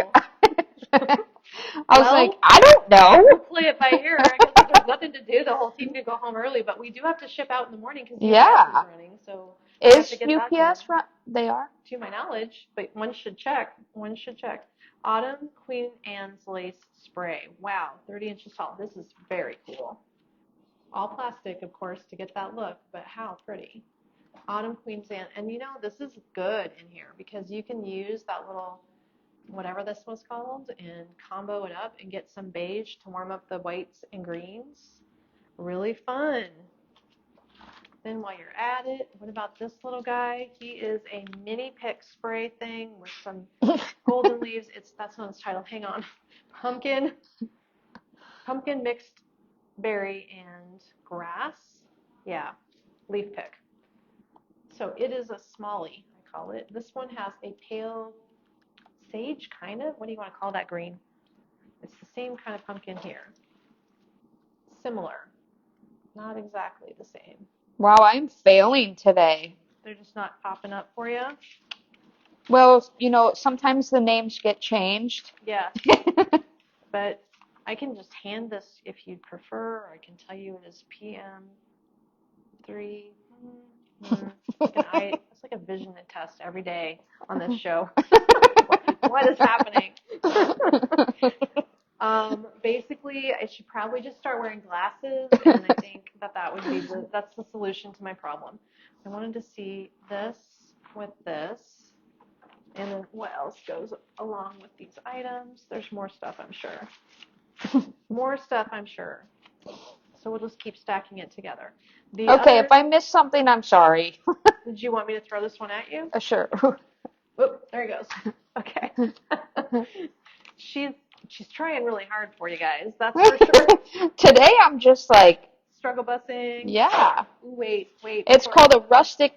Speaker 2: I don't know.
Speaker 1: We'll play it by ear. I guess if there's nothing to do, the whole team can go home early. But we do have to ship out in the morning because UPS is running. So we have to get that done.
Speaker 2: UPS run? They are?
Speaker 1: To my knowledge, but one should check. One should check. Autumn Queen Anne's Lace Spray. Wow, 30 inches tall. This is very cool. All plastic, of course, to get that look, but how pretty. Autumn Queen's Anne. And this is good in here because you can use that little, whatever this was called, and combo it up and get some beige to warm up the whites and greens. Really fun. Then while you're at it, what about this little guy? He is a mini pick spray thing with some golden leaves. That's not its title. Hang on. Pumpkin mixed berry and grass. Yeah, leaf pick. So it is a smallie, I call it. This one has a pale sage, kind of. What do you want to call that green? It's the same kind of pumpkin here. Similar. Not exactly the same.
Speaker 2: Wow, I'm failing today.
Speaker 1: They're just not popping up for you?
Speaker 2: Well, sometimes the names get changed.
Speaker 1: Yeah. But I can just hand this if you'd prefer. I can tell you it is PM3. It's like a vision test every day on this show. What is happening? Basically, I should probably just start wearing glasses, and I think that would be that's the solution to my problem. I wanted to see this with this, and then what else goes along with these items. There's more stuff, I'm sure. More stuff, I'm sure. So we'll just keep stacking it together.
Speaker 2: If I missed something, I'm sorry.
Speaker 1: Did you want me to throw this one at you?
Speaker 2: Sure.
Speaker 1: Whoop, there he goes. Okay. She's trying really hard for you guys. That's for sure.
Speaker 2: Today I'm just like
Speaker 1: struggle busing.
Speaker 2: Yeah.
Speaker 1: Wait.
Speaker 2: It's called a rustling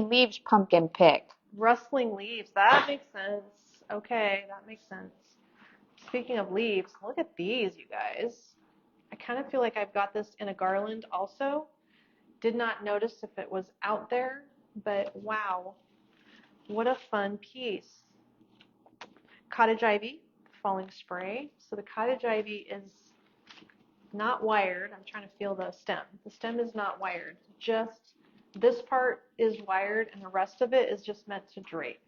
Speaker 2: leaves pumpkin pick.
Speaker 1: Rustling leaves. That makes sense. Okay, that makes sense. Speaking of leaves, look at these, you guys. I kind of feel like I've got this in a garland also. Did not notice if it was out there, but wow. What a fun piece. Cottage ivy, falling spray. So the cottage ivy is not wired. I'm trying to feel the stem. The stem is not wired. Just this part is wired and the rest of it is just meant to drape.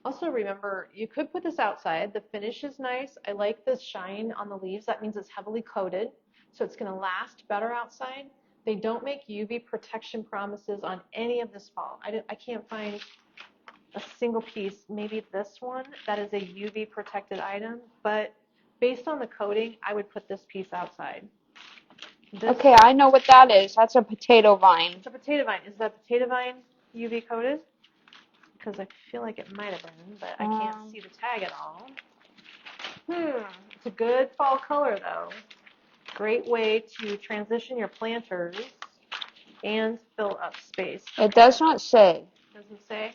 Speaker 1: Also remember, you could put this outside. The finish is nice. I like this shine on the leaves. That means it's heavily coated, so it's going to last better outside. They don't make UV protection promises on any of this fall. I can't find a single piece, maybe this one, that is a UV protected item, but based on the coating, I would put this piece outside.
Speaker 2: Okay, I know what that is. That's a potato vine.
Speaker 1: It's a potato vine. Is that potato vine UV coated? Because I feel like it might have been, but I can't see the tag at all. It's a good fall color, though. Great way to transition your planters and fill up space.
Speaker 2: It does not say.
Speaker 1: Doesn't say?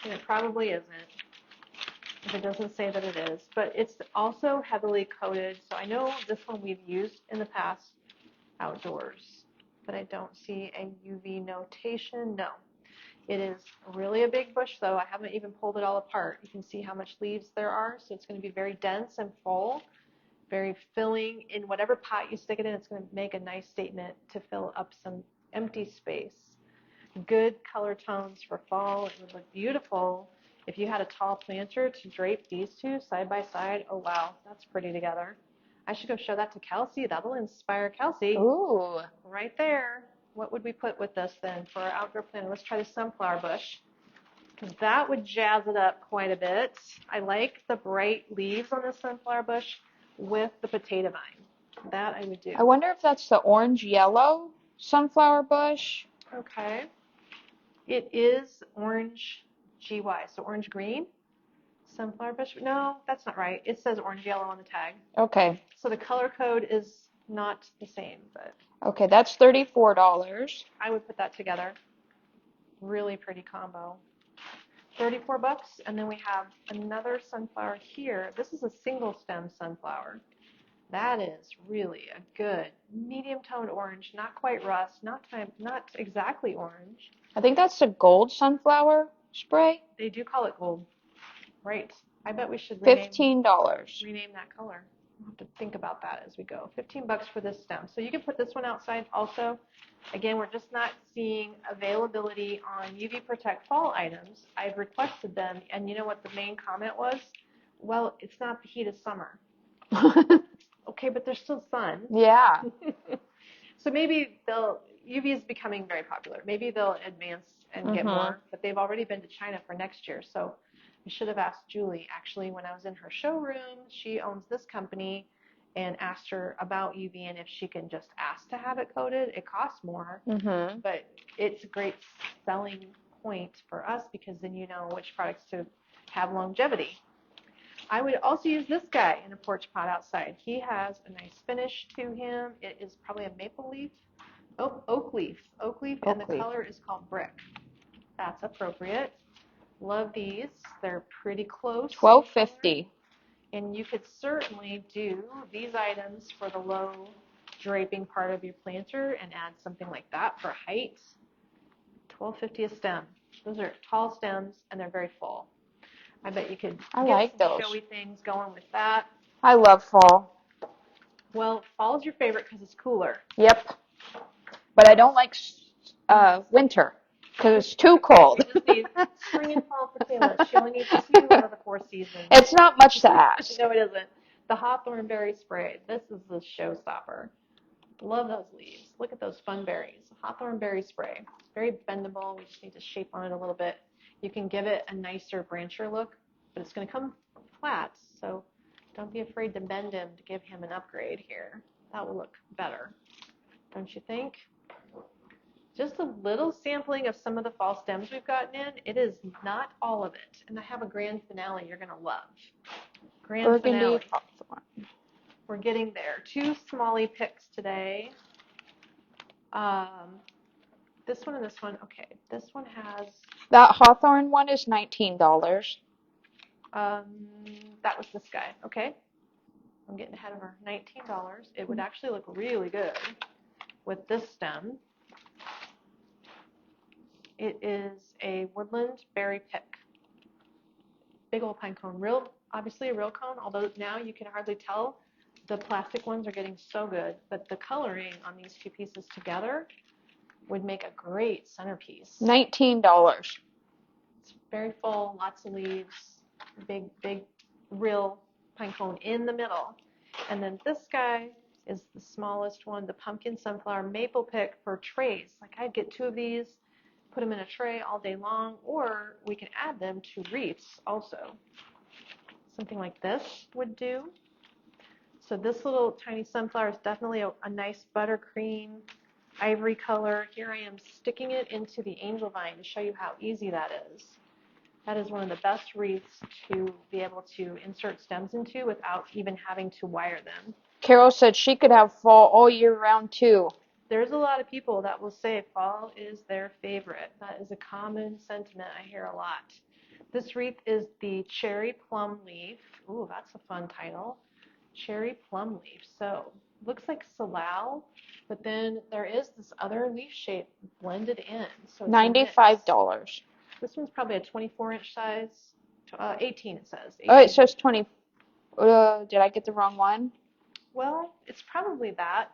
Speaker 1: And it probably isn't. If it doesn't say that it is. But it's also heavily coated, so I know this one we've used in the past outdoors. But I don't see a UV notation. No. It is really a big bush, though. I haven't even pulled it all apart. You can see how much leaves there are, so it's going to be very dense and full, very filling. In whatever pot you stick it in, it's going to make a nice statement to fill up some empty space. Good color tones for fall. It would look beautiful if you had a tall planter to drape these two side by side. Oh, wow, that's pretty together. I should go show that to Kelsey. That'll inspire Kelsey.
Speaker 2: Ooh.
Speaker 1: Right there. What would we put with this then for our outdoor planter? Let's try the sunflower bush, because that would jazz it up quite a bit. I like the bright leaves on the sunflower bush with the potato vine. That I would do.
Speaker 2: I wonder if that's the orange-yellow sunflower bush.
Speaker 1: Okay. It is orange GY, so orange green sunflower bush. No, that's not right. It says orange yellow on the tag.
Speaker 2: Okay.
Speaker 1: So the color code is not the same, but
Speaker 2: okay, that's $34.
Speaker 1: I would put that together. Really pretty combo. $34, and then we have another sunflower here. This is a single stem sunflower. That is really a good medium toned orange, not quite rust, not exactly orange.
Speaker 2: I think that's the gold sunflower spray.
Speaker 1: They do call it gold. Right. I bet we should
Speaker 2: $15.
Speaker 1: rename that color. We'll have to think about that as we go. $15 for this stem. So you can put this one outside also. Again, we're just not seeing availability on UV Protect fall items. I've requested them, and you know what the main comment was? Well, it's not the heat of summer. Okay, but there's still sun.
Speaker 2: Yeah.
Speaker 1: So maybe UV is becoming very popular. Maybe they'll advance and get more, but they've already been to China for next year. So I should have asked Julie, actually, when I was in her showroom. She owns this company, and asked her about UV and if she can just ask to have it coated. It costs more, but it's a great selling point for us because then you know which products to have longevity. I would also use this guy in a porch pot outside. He has a nice finish to him. It is probably a maple leaf. Oh, oak leaf. And the color is called brick. That's appropriate. Love these. They're pretty close.
Speaker 2: $12.50.
Speaker 1: And you could certainly do these items for the low draping part of your planter and add something like that for height. $12.50 a stem. Those are tall stems and they're very full. I bet you could get some showy things going with that.
Speaker 2: I love fall.
Speaker 1: Well, fall is your favorite because it's cooler.
Speaker 2: Yep. But I don't like winter because it's too cold.
Speaker 1: You just need spring and fall for Taylor. She only needs 2 out of the 4 seasons.
Speaker 2: It's not much to ask.
Speaker 1: No, it isn't. The hawthorn berry spray. This is the showstopper. Love those leaves. Look at those fun berries. Hawthorn berry spray. It's very bendable. We just need to shape on it a little bit. You can give it a nicer brancher look, but it's going to come flat, so don't be afraid to bend him to give him an upgrade here. That will look better, don't you think? Just a little sampling of some of the fall stems we've gotten in. It is not all of it, and I have a grand finale you're going to love. Grand finale.
Speaker 2: Hawthorn.
Speaker 1: We're getting there. 2 smally picks today. This one and this one. Okay, this one has...
Speaker 2: That hawthorn one is $19.
Speaker 1: That was this guy. Okay. I'm getting ahead of her. $19. It would actually look really good with this stem. It is a woodland berry pick. Big old pine cone. Obviously a real cone, although now you can hardly tell. The plastic ones are getting so good, but the coloring on these 2 pieces together would make a great centerpiece.
Speaker 2: $19.
Speaker 1: It's very full, lots of leaves, big, real pine cone in the middle. And then this guy is the smallest one, the pumpkin sunflower maple pick for trays. Like I'd get 2 of these, put them in a tray all day long, or we can add them to wreaths also. Something like this would do. So this little tiny sunflower is definitely a nice buttercream ivory color. Here I am sticking it into the angel vine to show you how easy that is. That is one of the best wreaths to be able to insert stems into without even having to wire them.
Speaker 2: Carol said she could have fall all year round too.
Speaker 1: There's a lot of people that will say fall is their favorite. That is a common sentiment I hear a lot. This wreath is the cherry plum leaf. Ooh, that's a fun title. Cherry plum leaf. So looks like salal, but then there is this other leaf shape blended in. So it's
Speaker 2: $95.
Speaker 1: This one's probably a 24-inch size. 18 it says. 18.
Speaker 2: Oh, it says 20. Did I get the wrong one?
Speaker 1: Well, it's probably that.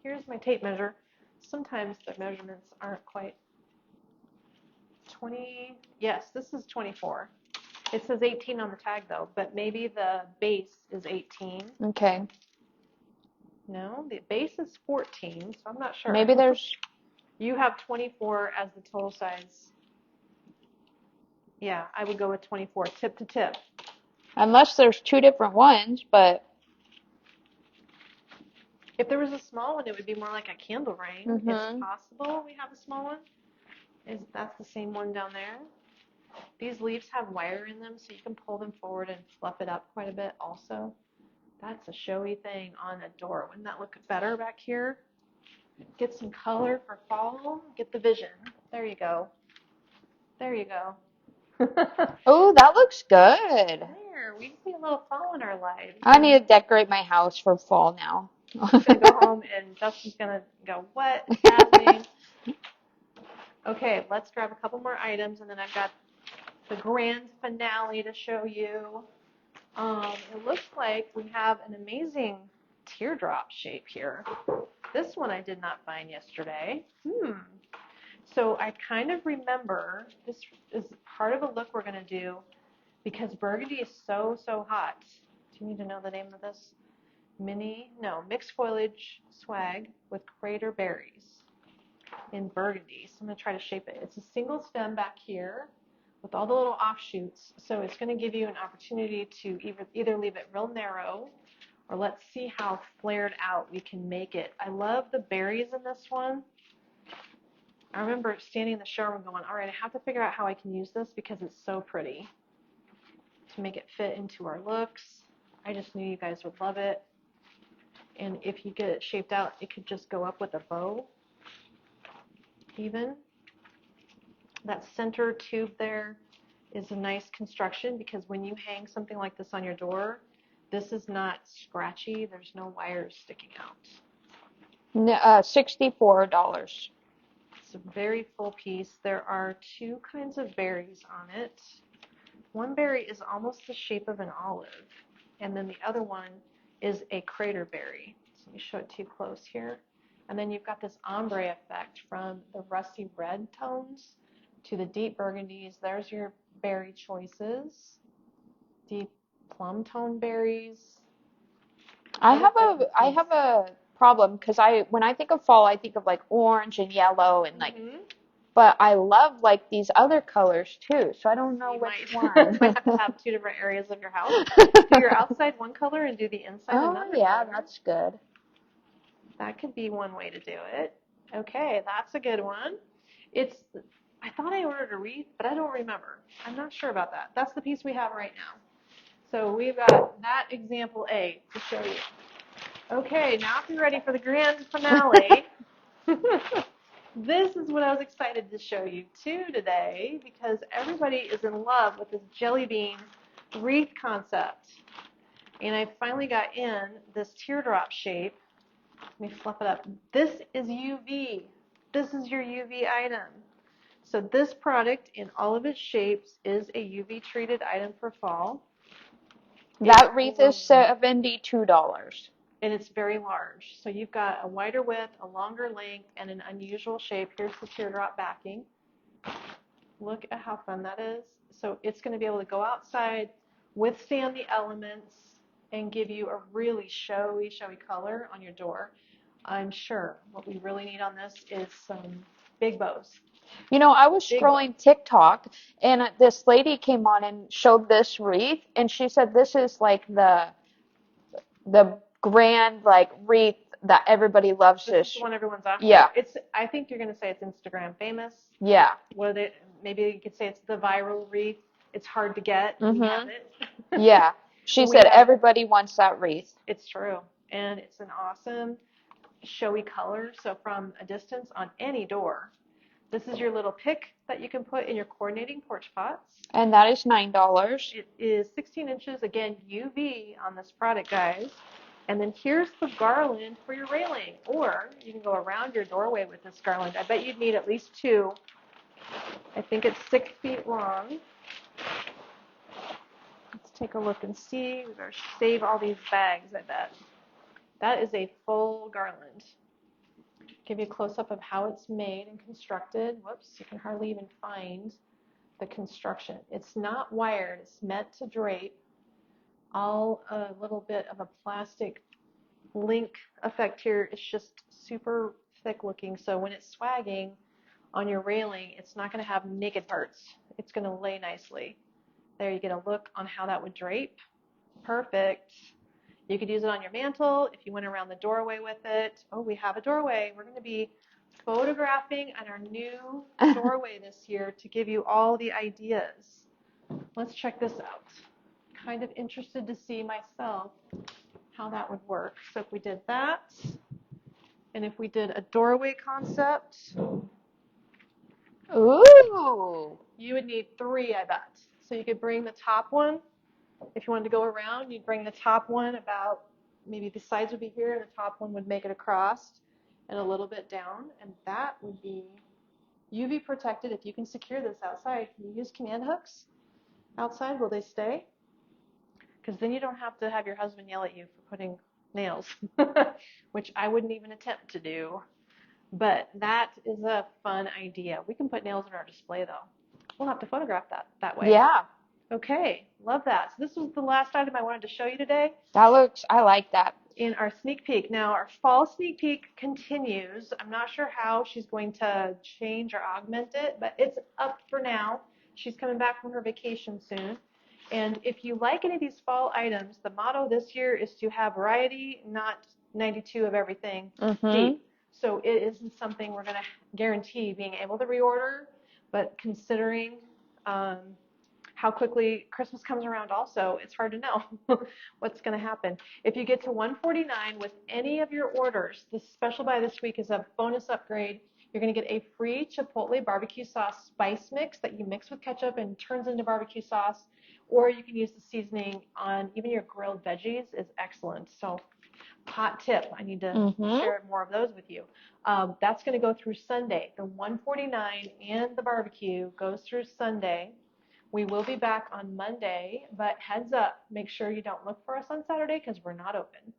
Speaker 1: Here's my tape measure. Sometimes the measurements aren't quite 20. Yes, this is 24. It says 18 on the tag though, but maybe the base is 18.
Speaker 2: Okay.
Speaker 1: No, the base is 14, so I'm not sure.
Speaker 2: Maybe there's...
Speaker 1: You have 24 as the total size. Yeah, I would go with 24, tip to tip.
Speaker 2: Unless there's 2 different ones, but...
Speaker 1: If there was a small one, it would be more like a candle ring. It's possible we have a small one. That's the same one down there. These leaves have wire in them, so you can pull them forward and fluff it up quite a bit also. That's a showy thing on a door. Wouldn't that look better back here? Get some color for fall. Get the vision. There you go. There you go.
Speaker 2: Oh, that looks good.
Speaker 1: There, we just need a little fall in our lives.
Speaker 2: I need to decorate my house for fall now.
Speaker 1: I'm just gonna go home and Justin's gonna go, what is happening? Okay, let's grab a couple more items and then I've got the grand finale to show you. It looks like we have an amazing teardrop shape here. This one I did not find yesterday. So I kind of remember this is part of a look we're going to do because burgundy is so, so hot. Do you need to know the name of this? Mixed foliage swag with crater berries in burgundy. So I'm going to try to shape it. It's a single stem back here with all the little offshoots. So it's going to give you an opportunity to either leave it real narrow or let's see how flared out we can make it. I love the berries in this one. I remember standing in the showroom going, all right, I have to figure out how I can use this because it's so pretty to make it fit into our looks. I just knew you guys would love it. And if you get it shaped out, it could just go up with a bow even. That center tube there is a nice construction because when you hang something like this on your door, this is not scratchy. There's no wires sticking out.
Speaker 2: $64.
Speaker 1: It's a very full piece. There are two kinds of berries on it. One berry is almost the shape of an olive, and then the other one is a crater berry. So let me show it to you close here. And then you've got this ombre effect from the rusty red tones to the deep burgundies. There's your berry choices. Deep plum tone berries.
Speaker 2: I have a problem because when I think of fall, I think of like orange and yellow and like, but I love like these other colors too. So I don't know which one.
Speaker 1: You might have to have two different areas of your house. Do your outside one color and do the inside another color.
Speaker 2: Yeah, that's good.
Speaker 1: That could be one way to do it. Okay, that's a good one. I thought I ordered a wreath, but I don't remember. I'm not sure about that. That's the piece we have right now. So we've got that example A to show you. Okay, now if you're ready for the grand finale, this is what I was excited to show you too today because everybody is in love with this jelly bean wreath concept. And I finally got in this teardrop shape. Let me fluff it up. This is UV. This is your UV item. So this product in all of its shapes is a UV treated item for fall.
Speaker 2: That wreath is $72.
Speaker 1: And it's very large. So you've got a wider width, a longer length, and an unusual shape. Here's the teardrop backing. Look at how fun that is. So it's going to be able to go outside, withstand the elements, and give you a really showy color on your door. I'm sure what we really need on this is some big bows.
Speaker 2: You know, I was scrolling TikTok and this lady came on and showed this wreath and she said this is like the grand like wreath that everybody loves.
Speaker 1: This is the one everyone's after.
Speaker 2: Yeah.
Speaker 1: I think you're going to say it's Instagram famous.
Speaker 2: Yeah.
Speaker 1: Maybe you could say it's the viral wreath. It's hard to get. We have it.
Speaker 2: Yeah. She said everybody wants that wreath.
Speaker 1: It's true. And it's an awesome showy color. So from a distance on any door, this is your little pick that you can put in your coordinating porch pots.
Speaker 2: And that is $9.
Speaker 1: It is 16 inches, again, UV on this product, guys. And then here's the garland for your railing. Or you can go around your doorway with this garland. I bet you'd need at least two. I think it's 6 feet long. Let's take a look and see. We better save all these bags, I bet. That is a full garland. Give you a close-up of how it's made and constructed. Whoops, you can hardly even find the construction. It's not wired. It's meant to drape. All a little bit of a plastic link effect here. It's just super thick looking. So when it's swagging on your railing, it's not going to have naked parts. It's going to lay nicely. There you get a look on how that would drape. Perfect. You could use it on your mantle if you went around the doorway with it. Oh, we have a doorway. We're going to be photographing on our new doorway this year to give you all the ideas. Let's check this out. Kind of interested to see myself how that would work. So if we did that, and if we did a doorway concept,
Speaker 2: Ooh.
Speaker 1: You would need 3, I bet. So you could bring the top one. If you wanted to go around, you'd bring the top one about, maybe the sides would be here, and the top one would make it across and a little bit down, and that would be UV protected. If you can secure this outside, can you use command hooks outside? Will they stay? Because then you don't have to have your husband yell at you for putting nails, which I wouldn't even attempt to do. But that is a fun idea. We can put nails in our display, though. We'll have to photograph that way.
Speaker 2: Yeah.
Speaker 1: Okay, love that. So this was the last item I wanted to show you today.
Speaker 2: I like that.
Speaker 1: In our sneak peek. Now, our fall sneak peek continues. I'm not sure how she's going to change or augment it, but it's up for now. She's coming back from her vacation soon. And if you like any of these fall items, the motto this year is to have variety, not 92 of everything deep. So it isn't something we're going to guarantee being able to reorder, but considering how quickly Christmas comes around also, it's hard to know what's going to happen. If you get to $149 with any of your orders, the special buy this week is a bonus upgrade. You're going to get a free Chipotle barbecue sauce spice mix that you mix with ketchup and turns into barbecue sauce, or you can use the seasoning on even your grilled veggies. Is excellent. So hot tip, I need to share more of those with you. That's going to go through Sunday. The $149 and the barbecue goes through Sunday. We will be back on Monday, but heads up, make sure you don't look for us on Saturday because we're not open.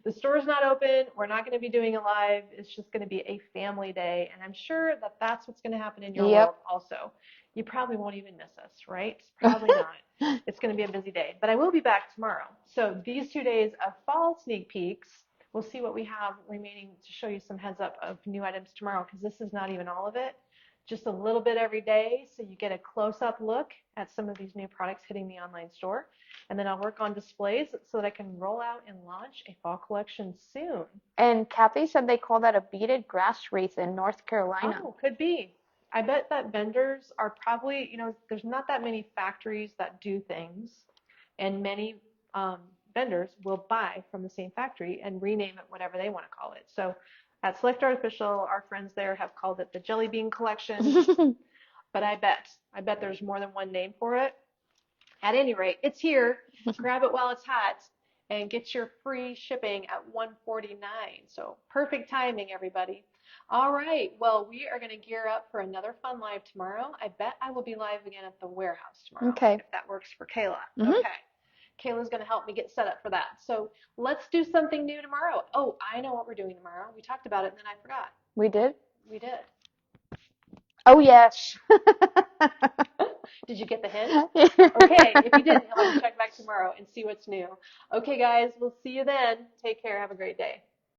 Speaker 1: The store's not open. We're not going to be doing it live. It's just going to be a family day, and I'm sure that that's what's going to happen in your world also. You probably won't even miss us, right? Probably not. It's going to be a busy day, but I will be back tomorrow. So these 2 days of fall sneak peeks, we'll see what we have remaining to show you some heads up of new items tomorrow, because this is not even all of it. Just a little bit every day, so you get a close-up look at some of these new products hitting the online store. And then I'll work on displays so that I can roll out and launch a fall collection soon.
Speaker 2: And Kathy said they call that a beaded grass wreath in North Carolina.
Speaker 1: Oh, could be. I bet that vendors are probably, there's not that many factories that do things, and many vendors will buy from the same factory and rename it whatever they want to call it. So at Select Artificial, our friends there have called it the Jelly Bean Collection, but I bet there's more than one name for it. At any rate, it's here. Grab it while it's hot and get your free shipping at $149. So perfect timing, everybody. All right. Well, we are going to gear up for another fun live tomorrow. I bet I will be live again at the warehouse tomorrow.
Speaker 2: Okay.
Speaker 1: If that works for Kayla. Okay. Kayla's going to help me get set up for that. So let's do something new tomorrow. Oh, I know what we're doing tomorrow. We talked about it and then I forgot.
Speaker 2: We did?
Speaker 1: We did.
Speaker 2: Oh, yes.
Speaker 1: Did you get the hint? Okay, if you didn't, you'll have to check back tomorrow and see what's new. Okay, guys, we'll see you then. Take care. Have a great day.